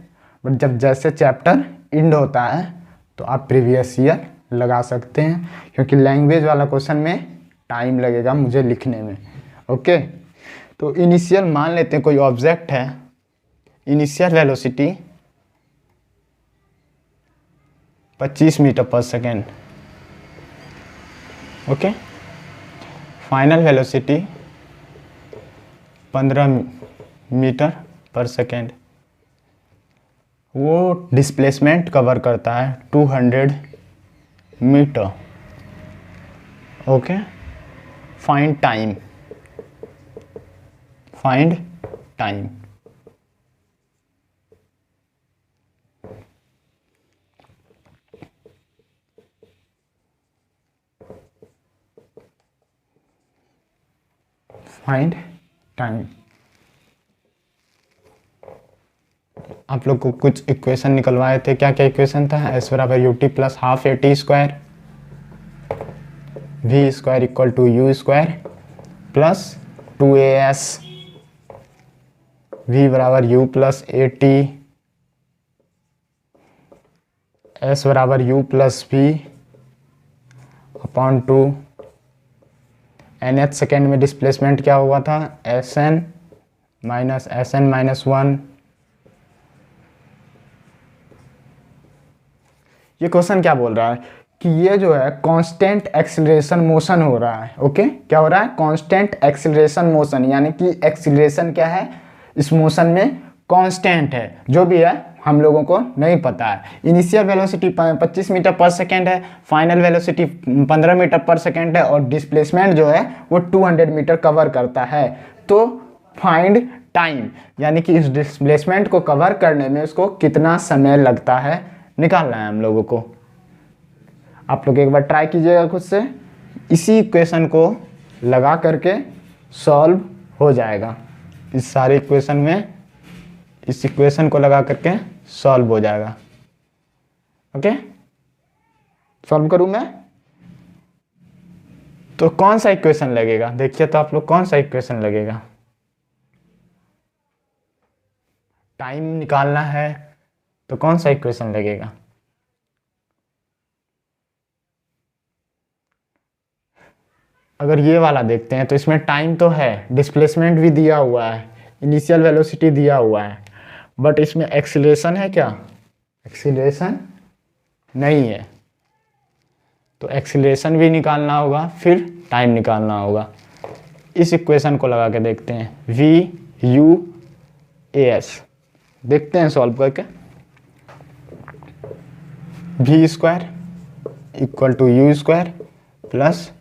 Speaker 1: बट जब जैसे चैप्टर एंड होता है तो आप प्रीवियस ईयर लगा सकते हैं, क्योंकि लैंग्वेज वाला क्वेश्चन में टाइम लगेगा मुझे लिखने में। ओके, तो इनिशियल मान लेते हैं कोई ऑब्जेक्ट है, initial velocity 25 metre per second. Okay, final velocity 15 metre per second. वो डिस्प्लेसमेंट कवर करता है 200 metre. Okay, find time, find time. Find time. आप लोग को कुछ इक्वेशन निकलवाए थे, क्या क्या इक्वेशन था? एस बराबर U T plus half A T square, we square equal to you square plus 2as, v बराबर you plus A T, S बराबर you plus we upon 2। nth second में डिस्प्लेसमेंट क्या हुआ था? Sn minus Sn minus 1। ये question क्या बोल रहा है कि ये जो है कांस्टेंट एक्सीलरेशन मोशन हो रहा है। ओके, क्या हो रहा है? कांस्टेंट एक्सीलरेशन मोशन, यानी कि एक्सीलरेशन क्या है इस मोशन में? कांस्टेंट है, जो भी है हम लोगों को नहीं पता है। Initial velocity 25 metre per second है, final velocity 15 metre per second है, और डिस्प्लेसमेंट जो है वो 200 मीटर कवर करता है। तो फाइंड टाइम, यानी कि इस डिस्प्लेसमेंट को कवर करने में उसको कितना समय लगता है निकालना है हम लोगों को। आप लोग एक बार ट्राई कीजिएगा खुद से, इसी इक्वेशन को लगा करके सॉल्व हो जाएगा। इस सारे इक्वेशन में इस इक्वेशन को लगा करके सॉल्व हो जाएगा। ओके, सॉल्व करूं मैं तो कौन सा इक्वेशन लगेगा? देखिए तो आप लोग, कौन सा इक्वेशन लगेगा? टाइम निकालना है तो कौन सा इक्वेशन लगेगा? अगर ये वाला देखते हैं तो इसमें टाइम तो है, डिस्प्लेसमेंट भी दिया हुआ है, इनिशियल वेलोसिटी दिया हुआ है, बट इसमें एक्सीलरेशन है क्या? एक्सीलरेशन नहीं है, तो एक्सीलरेशन भी निकालना होगा, फिर टाइम निकालना होगा। इस इक्वेशन को लगा के देखते हैं, VUAS, देखते हैं सॉल्व करके। V square equal to U square plus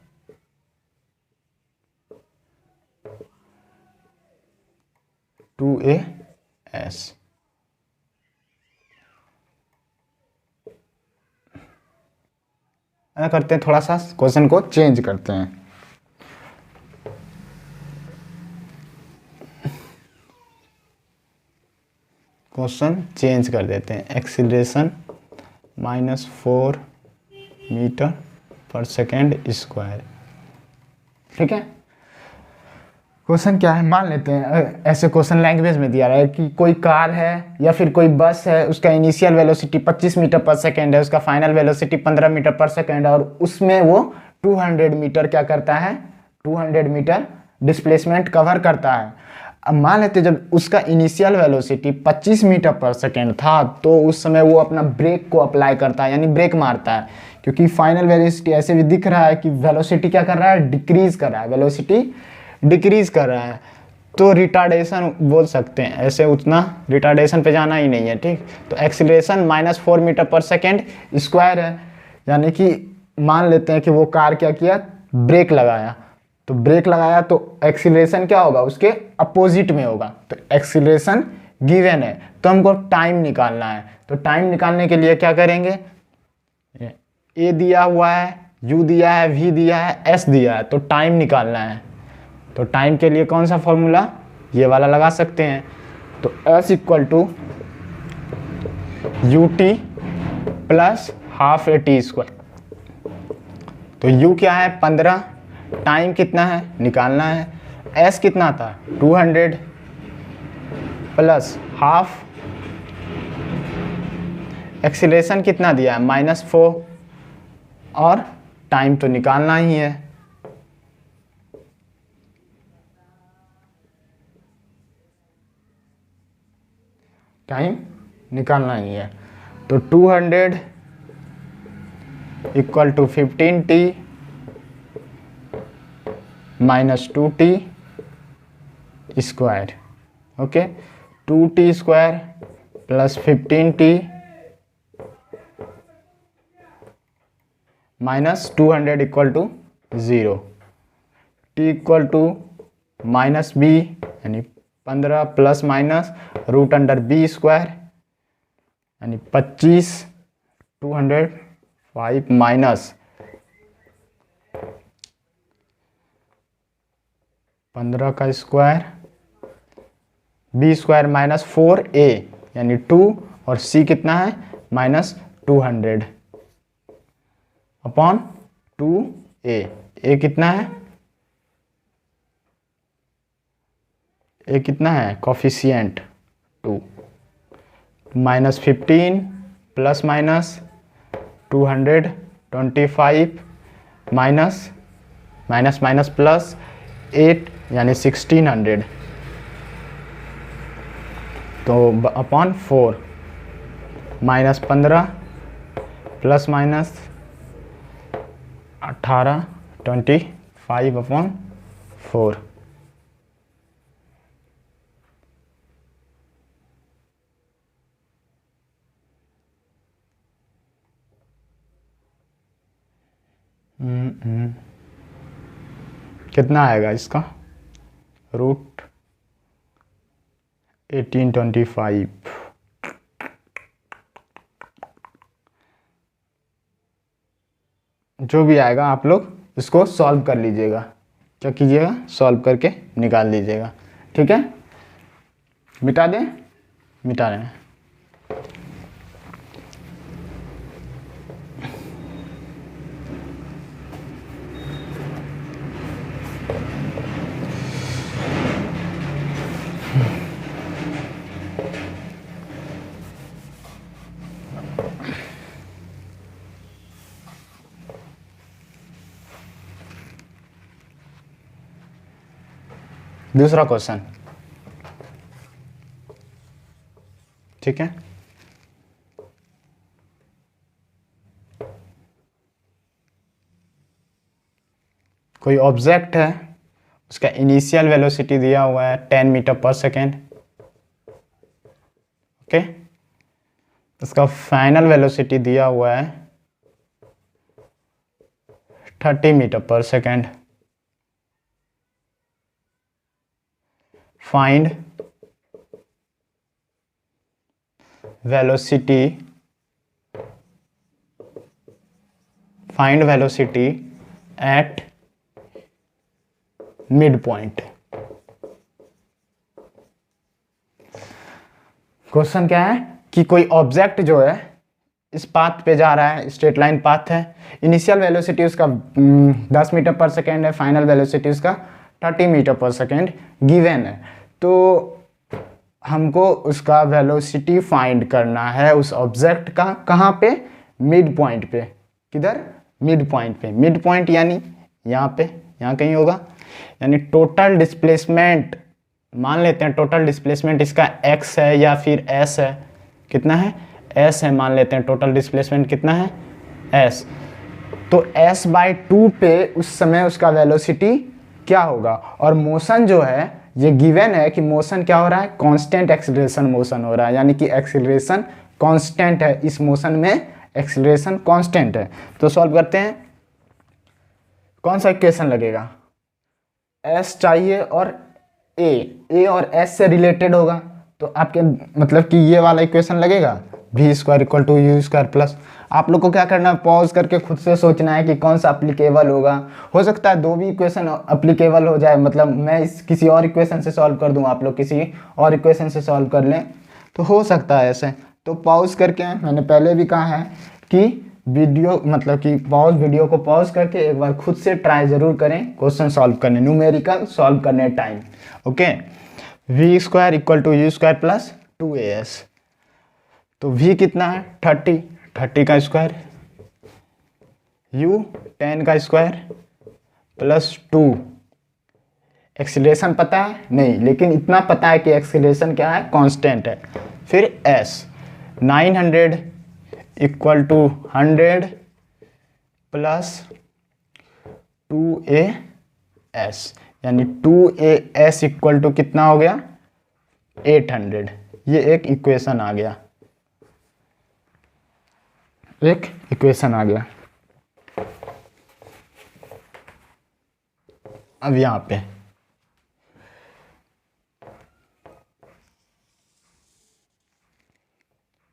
Speaker 1: (2AS). ऐसा करते हैं, थोड़ा सा क्वेश्चन को चेंज करते हैं। क्वेश्चन चेंज कर देते हैं। Acceleration -4 metre per second square, ठीक है। क्वेश्चन क्या है, मान लेते हैं ऐसे क्वेश्चन लैंग्वेज में दिया रहा है कि कोई कार है या फिर कोई बस है, उसका initial velocity 25 metre per second है, उसका final velocity 15 metre per second है, और उसमें वो 200 मीटर क्या करता है, 200 मीटर डिस्प्लेसमेंट कवर करता है। अब मान लेते जब उसका initial velocity 25 metre per second था, तो उस समय वो अपना ब्रेक को अप्लाई करता है, यानी ब्रेक मारता है, क्योंकि फाइनल वेलोसिटी ऐसे भी दिख रहा है कि वेलोसिटी क्या कर रहा है, डिक्रीज कर रहा है, वेलोसिटी डिक्रीज कर रहा है, तो रिटार्डेशन बोल सकते हैं। ऐसे उतना रिटार्डेशन पे जाना ही नहीं है, ठीक। तो acceleration -4 metre per second square है, यानी कि मान लेते हैं कि वो कार क्या किया, ब्रेक लगाया, तो ब्रेक लगाया तो एक्सीलरेशन क्या होगा, उसके अपोजिट में होगा। तो एक्सीलरेशन गिवन है, तो हमको टाइम निकालना है। तो टाइम निकालने के लिए क्या करेंगे, ए दिया हुआ है, यू दिया है, वी दिया है, एस दिया है, तो टाइम निकालना है। तो टाइम के लिए कौन सा फॉर्मूला, ये वाला लगा सकते हैं। तो S equal to UT plus half AT square. तो U क्या है, 15, टाइम कितना है निकालना है, S कितना था 200 प्लस हाफ, एक्सीलरेशन कितना दिया है -4, और टाइम तो निकालना ही है। टाइम निकालना ही है, तो 200 equal to 15t minus 2t square, okay. 2t square plus 15t minus 200 equal to 0, t equal to minus b, यानी 15 प्लस माइनस √b स्क्वायर, यानी 25, 205 माइनस 15 का square, b square minus 4a, यानी 2, और c कितना है -200 अपॉन 2a। a कितना है, ए कितना है, coefficient 2, -15 plus minus 225 minus minus minus plus 8, यानी 1600, तो अपॉन 4, -15 प्लस माइनस 18, 25 अपॉन 4। कितना आएगा इसका, √1825। जो भी आएगा आप लोग इसको सॉल्व कर लीजिएगा, क्या कीजिएगा, सॉल्व करके निकाल लीजिएगा, ठीक है। मिटा दें, मिटा रहे हैं। दूसरा क्वेश्चन, ठीक है। कोई ऑब्जेक्ट है, उसका इनिशियल वेलोसिटी दिया हुआ है 10 मीटर पर सेकेंड, ओके। उसका फाइनल वेलोसिटी दिया हुआ है 30 metre per second. Find velocity at mid point. Question क्या है कि कोई ऑब्जेक्ट जो है इस पाथ पे जा रहा है, स्ट्रेट लाइन पाथ है, इनिशियल वेलोसिटी उसका 10 मीटर पर सेकेंड है, फाइनल वेलोसिटी उसका 30 मीटर पर सेकेंड गिवन है। तो हमको उसका वेलोसिटी फाइंड करना है उस ऑब्जेक्ट का, कहाँ पे? मिड पॉइंट पे। किधर? मिड पॉइंट पे। मिड पॉइंट यानी यहाँ पे, यहाँ कहीं होगा। यानी टोटल डिस्प्लेसमेंट, मान लेते हैं टोटल डिस्प्लेसमेंट इसका x है या फिर s है। कितना है? s है, मान लेते हैं टोटल डिस्प्लेसमेंट कितना है? s। तो s/2 पे उस समय उसका वेलोसिटी क्या होगा? और मोशन जो है ये गिवन है कि मोशन क्या हो रहा है? कांस्टेंट एक्सीलरेशन मोशन हो रहा है, यानी कि एक्सीलरेशन कांस्टेंट है। इस मोशन में एक्सीलरेशन कांस्टेंट है। तो सॉल्व करते हैं। कौन सा इक्वेशन लगेगा? s चाहिए और a और s से रिलेटेड होगा, तो आपके मतलब कि ये वाला इक्वेशन लगेगा v square equal to you square plus. आप लोग को क्या करना है? पॉज करके खुद से सोचना है कि कौन सा अप्लीकेबल होगा। हो सकता है दो भी इक्वेशन अप्लीकेबल हो जाए, मतलब मैं इस किसी और इक्वेशन से सॉल्व कर दूं, आप लोग किसी और इक्वेशन से सॉल्व कर लें, तो हो सकता है ऐसे। तो पॉज करके, मैंने पहले भी कहा है कि वीडियो मतलब कि वीडियो को पॉज करके एक बार खुद से ट्राई जरूर करें क्वेश्चन सॉल्व करने, न्यूमेरिकल सॉल्व करने time, okay. V square equal to you square plus 2as। तो v कितना है? 30 का स्क्वायर, u 10 का स्क्वायर प्लस 2। एक्सीलरेशन पता है? नहीं, लेकिन इतना पता है कि एक्सीलरेशन क्या है? कांस्टेंट है। फिर s 900 equal to 100 plus 2as, यानी 2as इक्वल टू कितना हो गया? 800। ये एक इक्वेशन आ गया, एक इक्वेशन आ गया। अब यहां पे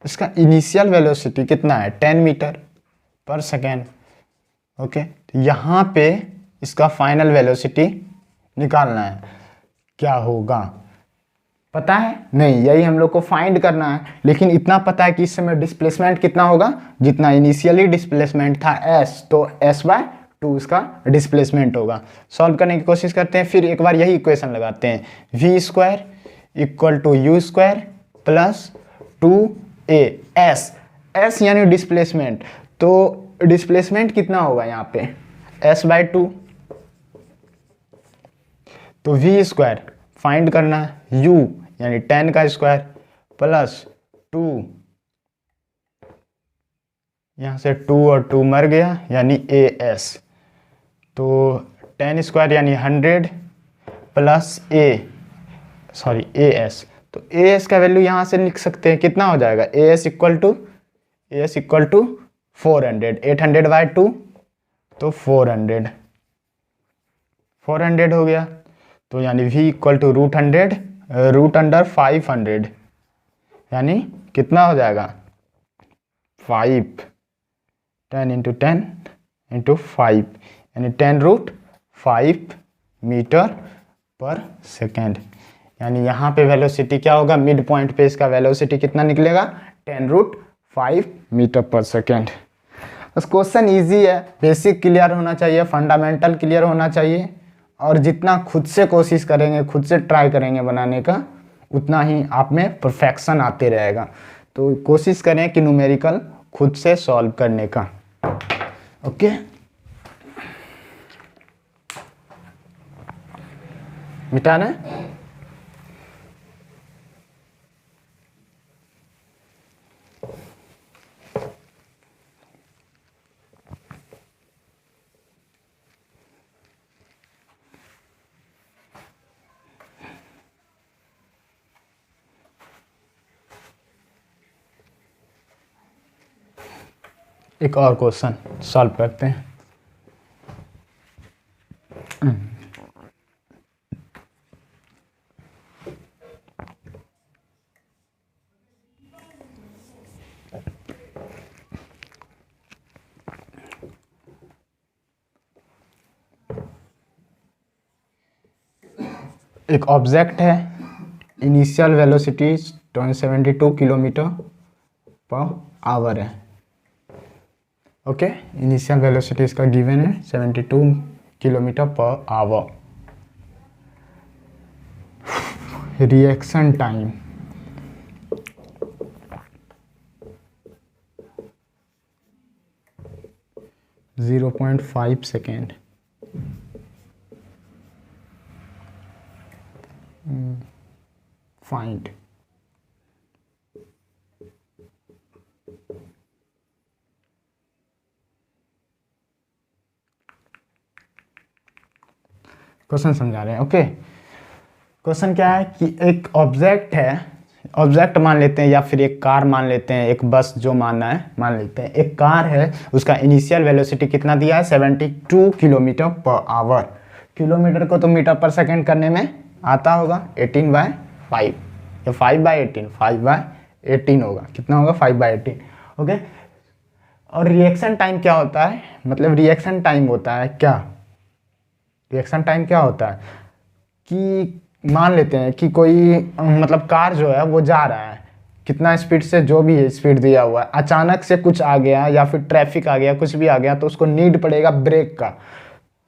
Speaker 1: इसका इनिशियल वेलोसिटी कितना है? 10 मीटर पर सेकेंड, ओके। तो यहां पे इसका फाइनल वेलोसिटी निकालना है। क्या होगा पता है? नहीं, यही हम लोग को फाइंड करना है। लेकिन इतना पता है कि इस समय डिस्प्लेसमेंट कितना होगा? जितना इनिशियली डिस्प्लेसमेंट था s, तो s/2 इसका डिस्प्लेसमेंट होगा। सॉल्व करने की कोशिश करते हैं। फिर एक बार यही इक्वेशन लगाते हैं, v square equal to you square plus 2as। s यानी डिस्प्लेसमेंट, तो डिस्प्लेसमेंट कितना होगा यहाँ पे? s/2। तो v स्क्वायर फाइंड करना है, u यानी 10 का स्क्वायर प्लस 2, यहाँ से 2 और 2 मर गया, यानी as। तो 10 स्क्वायर यानी 100 प्लस as। तो as का वैल्यू यहाँ से लिख सकते हैं, कितना हो जाएगा? as इक्वल टू 400, 800/2 तो 400 हो गया। तो यानी v इक्वल टू √100 यानी कितना हो जाएगा? 5, 10 इंटू 10 इंटू 5, यानी 10√5 मीटर पर सेकेंड। यानी यहाँ पे वेलोसिटी क्या होगा? मिड पॉइंट पे इसका वेलोसिटी कितना निकलेगा? 10√5 मीटर पर सेकेंड। बस क्वेश्चन इजी है, बेसिक क्लियर होना चाहिए, फंडामेंटल क्लियर होना चाहिए, और जितना खुद से कोशिश करेंगे, खुद से ट्राई करेंगे बनाने का, उतना ही आप में परफेक्शन आते रहेगा। तो कोशिश करें कि न्यूमेरिकल खुद से सॉल्व करने का, ओके। मिटाना है। एक और क्वेश्चन सॉल्व करते हैं। एक ऑब्जेक्ट है, initial velocity 72 kilometre per hour है। ओके, इनिशियल वेलोसिटी इसका गिवन है 72 kilometre per hour. Reaction time 0.5 second. Find question समझा रहे हैं। ओके, क्वेश्चन क्या है कि एक ऑब्जेक्ट है, ऑब्जेक्ट मान लेते हैं या फिर एक कार मान लेते हैं, एक बस जो मानना है मान लेते हैं। एक कार है, उसका इनिशियल वेलोसिटी कितना दिया है 72 किलोमीटर पर आवर। किलोमीटर को तो मीटर पर सेकेंड करने में आता होगा 18/5 या 5/18, 5/18 होगा। कितना होगा 5/18। ओके, और रिएक्शन टाइम क्या होता है, मतलब रिएक्शन टाइम होता है क्या, रिएक्शन टाइम क्या होता है कि मान लेते हैं कि कोई मतलब कार जो है वो जा रहा है कितना स्पीड से, जो भी स्पीड दिया हुआ है, अचानक से कुछ आ गया या फिर ट्रैफिक आ गया, कुछ भी आ गया, तो उसको नीड पड़ेगा ब्रेक का।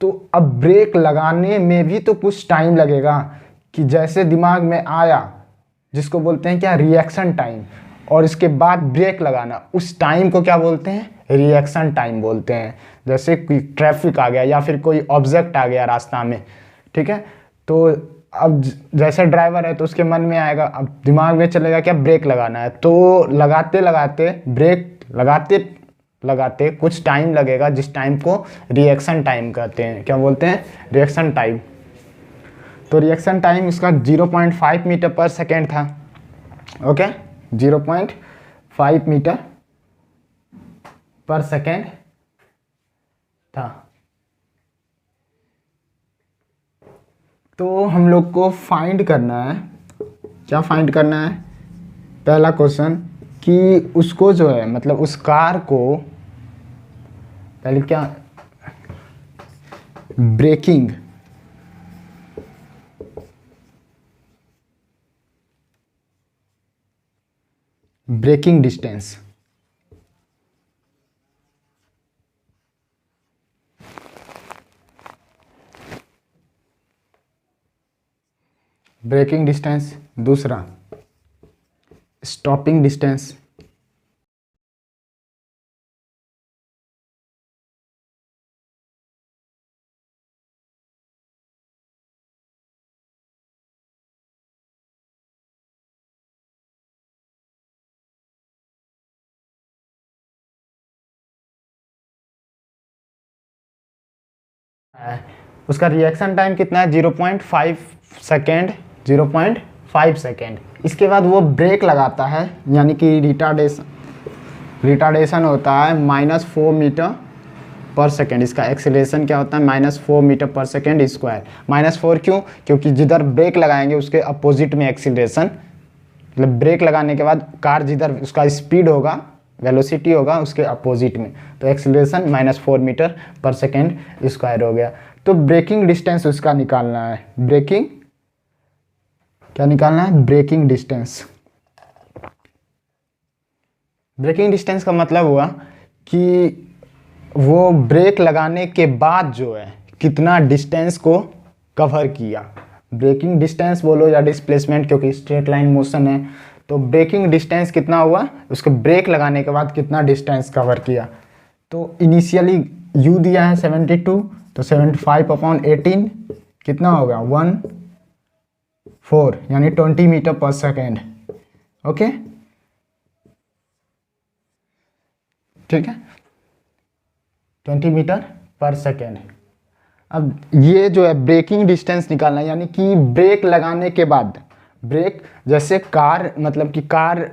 Speaker 1: तो अब ब्रेक लगाने में भी तो कुछ टाइम लगेगा, कि जैसे दिमाग में आया, जिसको बोलते हैं क्या रिएक्शन टाइम, और इसके बाद ब्रेक लगाना, उस टाइम को क्या बोलते हैं, रिएक्शन टाइम बोलते हैं। जैसे कोई ट्रैफिक आ गया या फिर कोई ऑब्जेक्ट आ गया रास्ता में, ठीक है, तो अब जैसे ड्राइवर है तो उसके मन में आएगा, अब दिमाग में चलेगा क्या ब्रेक लगाना है, तो लगाते लगाते ब्रेक लगाते कुछ टाइम लगेगा, जिस टाइम को रिएक्शन टाइम कहते हैं। क्या बोलते हैं, रिएक्शन टाइम। तो रिएक्शन टाइम इसका 0.5 मीटर पर सेकेंड था। ओके, 0.5 मीटर पर सेकेंड था। तो हम लोग को फाइंड करना है, क्या फाइंड करना है, पहला क्वेश्चन कि उसको जो है मतलब उस कार को पहले क्या, ब्रेकिंग डिस्टेंस, ब्रेकिंग डिस्टेंस। दूसरा स्टॉपिंग डिस्टेंस, उसका रिएक्शन टाइम कितना है 0.5 सेकेंड, 0.5 सेकेंड। इसके बाद वो ब्रेक लगाता है, यानी कि रिटार्डेशन होता है -4 मीटर पर सेकेंड। इसका एक्सेलरेशन क्या होता है -4 मीटर पर सेकेंड स्क्वायर। -4 क्यों, क्योंकि जिधर ब्रेक लगाएंगे उसके अपोजिट में एक्सेलरेशन, मतलब ब्रेक लगाने के बाद कार जिधर उसका स्पीड होगा, वेलोसिटी होगा, उसके अपोजिट में, तो acceleration -4 metre per second square हो गया। तो ब्रेकिंग डिस्टेंस उसका निकालना है, ब्रेकिंग क्या निकालना है, ब्रेकिंग डिस्टेंस। ब्रेकिंग डिस्टेंस का मतलब हुआ कि वो ब्रेक लगाने के बाद जो है कितना डिस्टेंस को कवर किया। ब्रेकिंग डिस्टेंस बोलो या डिस्प्लेसमेंट, क्योंकि स्ट्रेट लाइन मोशन है, तो ब्रेकिंग डिस्टेंस कितना हुआ, उसको ब्रेक लगाने के बाद कितना डिस्टेंस कवर किया। तो इनिशियली u दिया है 72, तो 75/18 कितना होगा 14, यानी 20 मीटर पर सेकेंड। ओके, ठीक है, 20 मीटर पर सेकेंड। अब ये जो है ब्रेकिंग डिस्टेंस निकालना, यानी कि ब्रेक लगाने के बाद, ब्रेक जैसे कार, मतलब कि कार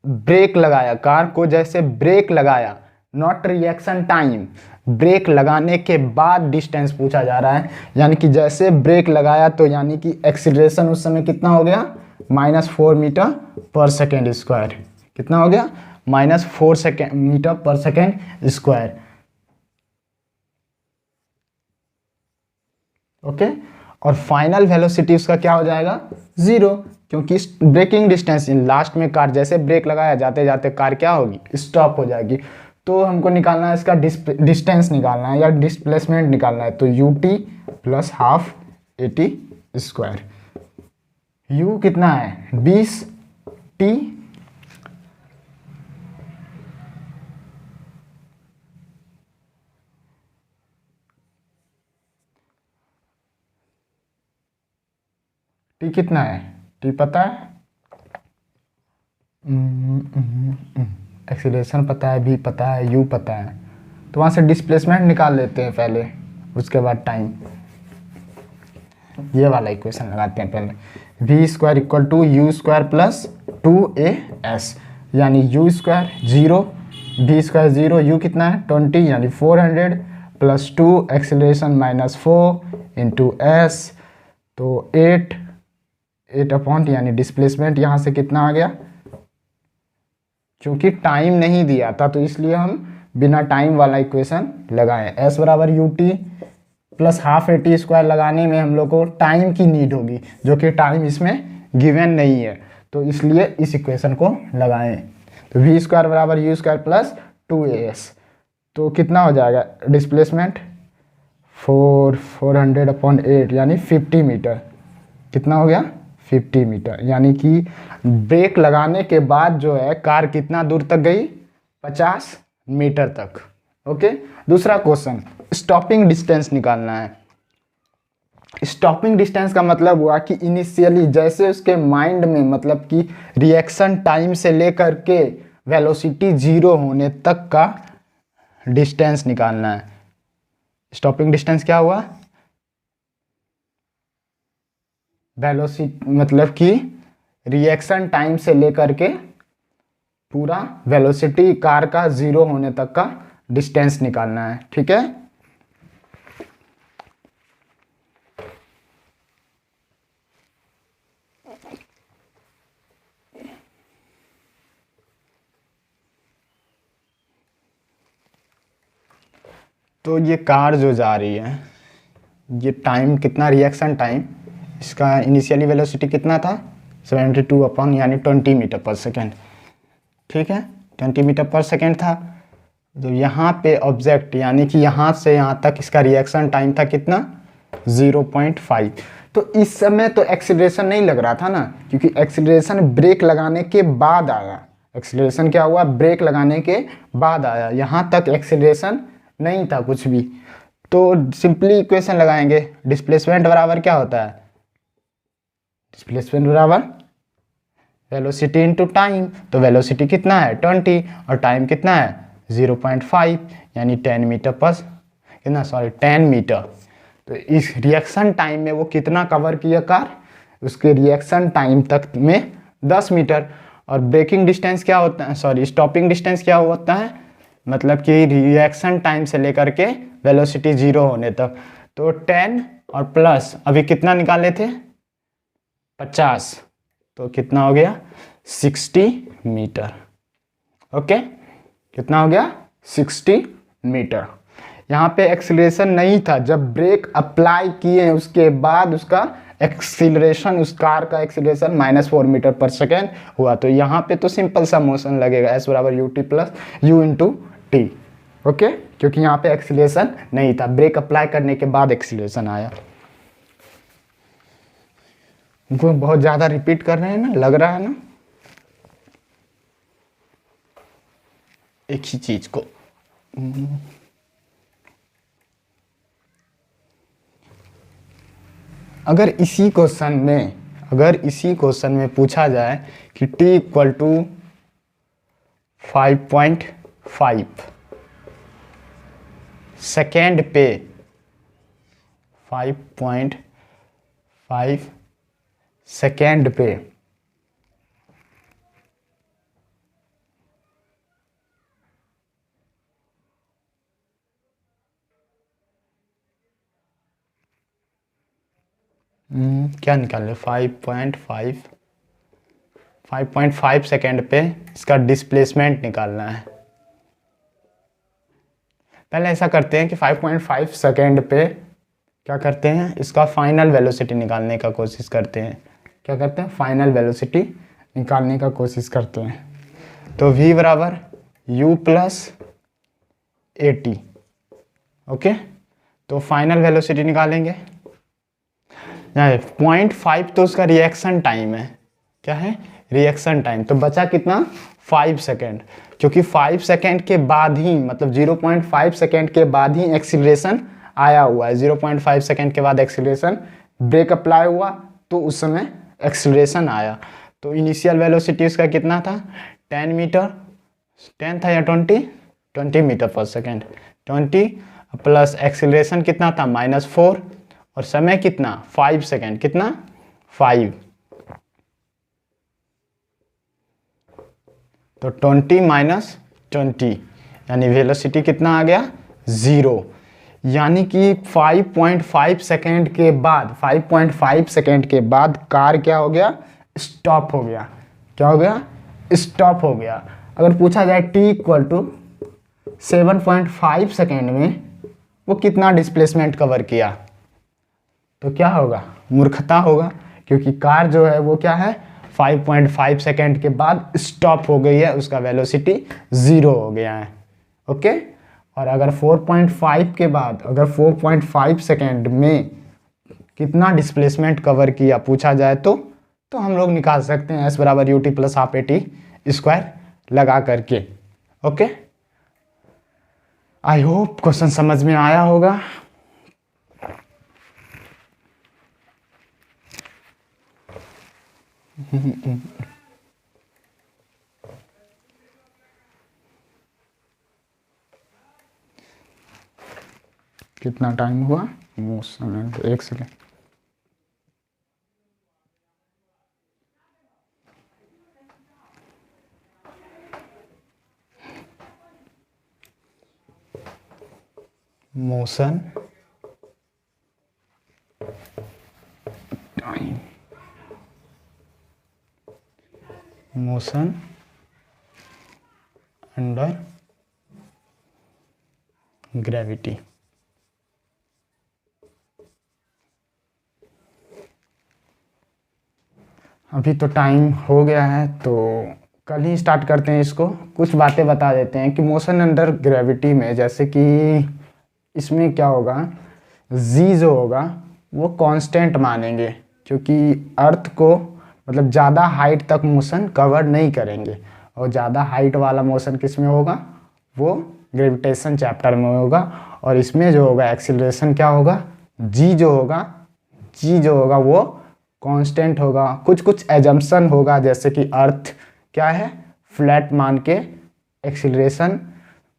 Speaker 1: ब्रेक लगाया, कार को जैसे ब्रेक लगाया, नॉट रिएक्शन टाइम। ब्रेक लगाने के बाद डिस्टेंस पूछा जा रहा है, यानी कि जैसे ब्रेक लगाया तो यानी कि एक्सीलरेशन उस समय कितना हो गया, -4 मीटर पर सेकेंड स्क्वायर। कितना हो गया, -4 metre per second square. Okay, और फाइनल वेलोसिटी उसका क्या हो जाएगा, 0, क्योंकि ब्रेकिंग डिस्टेंस लास्ट में कार जैसे ब्रेक लगाया जाते जाते कार क्या होगी, स्टॉप हो जाएगी। तो हमको निकालना है इसका डिस्टेंस निकालना है या डिस्प्लेसमेंट निकालना है, तो ut plus half at square. u कितना है 20 t, t कितना है, t पता है, एक्सीलरेशन पता है, v पता है, u पता है, तो वहाँ से डिस्प्लेसमेंट निकाल लेते हैं पहले, उसके बाद टाइम। ये वाला इक्वेशन लगाते हैं पहले, V square equal to you square plus 2as, यानी U square 0, V square 0, U कितना है 20 यानी 400 प्लस 2 एक्सीलरेशन -4 इंटू एस, तो 8 अपॉन यानी डिस्प्लेसमेंट यहाँ से कितना आ गया, क्योंकि टाइम नहीं दिया था तो इसलिए हम बिना टाइम वाला इक्वेशन लगाएं। एस बराबर U T plus half at square लगाने में हम लोग को टाइम की नीड होगी, जो कि टाइम इसमें गिवन नहीं है, तो इसलिए इस इक्वेशन को लगाएं। तो वी स्क्वायर बराबर यू स्क्वायर प्लस 2as, तो कितना हो जाएगा डिस्प्लेसमेंट 400 अपॉन 8 यानी 50 मीटर। कितना हो गया 50 मीटर, यानी कि ब्रेक लगाने के बाद जो है कार कितना दूर तक गई, 50 मीटर तक। ओके, दूसरा क्वेश्चन, स्टॉपिंग डिस्टेंस निकालना है। स्टॉपिंग डिस्टेंस का मतलब हुआ कि इनिशियली जैसे उसके माइंड में मतलब कि रिएक्शन टाइम से लेकर के वेलोसिटी 0 होने तक का डिस्टेंस निकालना है। स्टॉपिंग डिस्टेंस क्या हुआ, वेलोसिटी मतलब कि रिएक्शन टाइम से लेकर के पूरा वेलोसिटी कार का 0 होने तक का डिस्टेंस निकालना है। ठीक है, तो ये कार जो जा रही है, ये टाइम कितना, रिएक्शन टाइम, इसका इनिशियली वेलोसिटी कितना था 72 अपॉन यानी 20 मीटर पर सेकेंड। ठीक है, 20 मीटर पर सेकेंड था। तो यहाँ पे ऑब्जेक्ट यानी कि यहाँ से यहाँ तक इसका रिएक्शन टाइम था कितना 0.5। तो इस समय तो एक्सीलरेशन नहीं लग रहा था ना, क्योंकि एक्सीलरेशन ब्रेक लगाने के बाद आया। एक्सीलरेशन क्या हुआ, ब्रेक लगाने के बाद आया, यहाँ तक एक्सीलरेशन नहीं था कुछ भी। तो सिंपली इक्वेशन लगाएंगे, डिस्प्लेसमेंट बराबर क्या होता है, डिस्प्लेसमेंट बराबर वेलोसिटी इनटू टाइम। तो वेलोसिटी कितना है 20 और टाइम कितना है 0.5 यानी 10 मीटर पर कितना, सॉरी 10 मीटर। तो इस रिएक्शन टाइम में वो कितना कवर किया कार, उसके रिएक्शन टाइम तक में 10 मीटर। और ब्रेकिंग डिस्टेंस क्या होता है, सॉरी स्टॉपिंग डिस्टेंस क्या होता है, मतलब कि रिएक्शन टाइम से लेकर के वेलोसिटी 0 होने तक। तो 10 और प्लस अभी कितना निकाले थे 50, तो कितना हो गया 60 मीटर। ओके, कितना हो गया 60 मीटर। यहाँ पे एक्सीलरेशन नहीं था, जब ब्रेक अप्लाई किए उसके बाद उसका एक्सीलरेशन, उस कार का एक्सीलरेशन -4 मीटर पर सेकेंड हुआ। तो यहाँ पे तो सिंपल सा मोशन लगेगा, एस बराबर U T plus you into T. Okay, क्योंकि यहाँ पे एक्सीलरेशन नहीं था, ब्रेक अप्लाई करने के बाद एक्सीलरेशन आया। उनको बहुत ज़्यादा रिपीट कर रहे हैं ना, लग रहा है ना एक ही चीज़ को। अगर इसी क्वेश्चन में पूछा जाए कि t इक्वल टू 5.5 सेकेंड पे 5.5 सेकेंड पे क्या निकाल ले 5.5 सेकेंड पे इसका डिस्प्लेसमेंट निकालना है। पहले ऐसा करते हैं कि 5.5 सेकेंड पे क्या करते हैं, इसका फाइनल वेलोसिटी निकालने का कोशिश करते हैं। क्या करते हैं, फाइनल वेलोसिटी निकालने का कोशिश करते हैं। तो v बराबर u प्लस AT। ओके, तो फाइनल वेलोसिटी निकालेंगे। 0.5 तो उसका रिएक्शन टाइम है। क्या है, रिएक्शन टाइम। तो बचा कितना, 5 सेकेंड, क्योंकि 5 सेकेंड के बाद ही, मतलब 0.5 सेकेंड के बाद ही एक्सीलरेशन आया हुआ है। 0.5 सेकेंड के बाद एक्सीलरेशन ब्रेक अप्लाई हुआ, तो उस समय एक्सीलरेशन आया। तो इनिशियल वेलोसिटी उसका कितना था, 10 मीटर, 10 था या 20 metre per second, 20 plus acceleration कितना था, -4, और समय कितना, 5 सेकेंड, कितना 5। तो 20 - 20 यानी वेलोसिटी कितना आ गया, 0। यानी कि 5.5 सेकेंड के बाद, 5.5 सेकेंड के बाद कार क्या हो गया, स्टॉप हो गया। क्या हो गया, स्टॉप हो गया। अगर पूछा जाए t = 7.5 सेकेंड में वो कितना डिस्प्लेसमेंट कवर किया, तो क्या होगा, मूर्खता होगा, क्योंकि कार जो है वो क्या है, 5.5 सेकेंड के बाद स्टॉप हो गई है, उसका वेलोसिटी 0 हो गया है। ओके, और अगर 4.5 के बाद, अगर 4.5 सेकेंड में कितना डिस्प्लेसमेंट कवर किया पूछा जाए तो हम लोग निकाल सकते हैं s बराबर ut plus half AT square लगा करके। ओके, आई होप क्वेश्चन समझ में आया होगा। कितना टाइम हुआ, motion 1 second. Motion time, motion under gravity. अभी तो टाइम हो गया है, तो कल ही स्टार्ट करते हैं इसको। कुछ बातें बता देते हैं कि मोशन अंडर ग्रेविटी में, जैसे कि इसमें क्या होगा, जी जो होगा वो कांस्टेंट मानेंगे, क्योंकि अर्थ को मतलब ज़्यादा हाइट तक मोशन कवर नहीं करेंगे, और ज़्यादा हाइट वाला मोशन किस में होगा, वो ग्रेविटेशन चैप्टर में होगा। और इसमें जो होगा एक्सीलरेशन क्या होगा, जी जो होगा वो कांस्टेंट होगा। कुछ कुछ एजम्पशन होगा, जैसे कि अर्थ क्या है, फ्लैट मान के एक्सीलरेशन,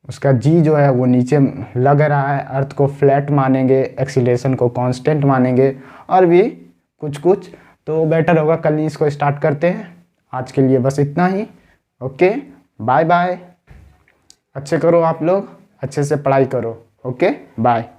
Speaker 1: उसका जी जो है वो नीचे लग रहा है, अर्थ को फ्लैट मानेंगे, एक्सीलरेशन को कांस्टेंट मानेंगे, और भी कुछ कुछ। तो बेटर होगा कल ही इसको स्टार्ट करते हैं। आज के लिए बस इतना ही। Okay, bye bye. अच्छे करो आप लोग, अच्छे से पढ़ाई करो। Okay, bye.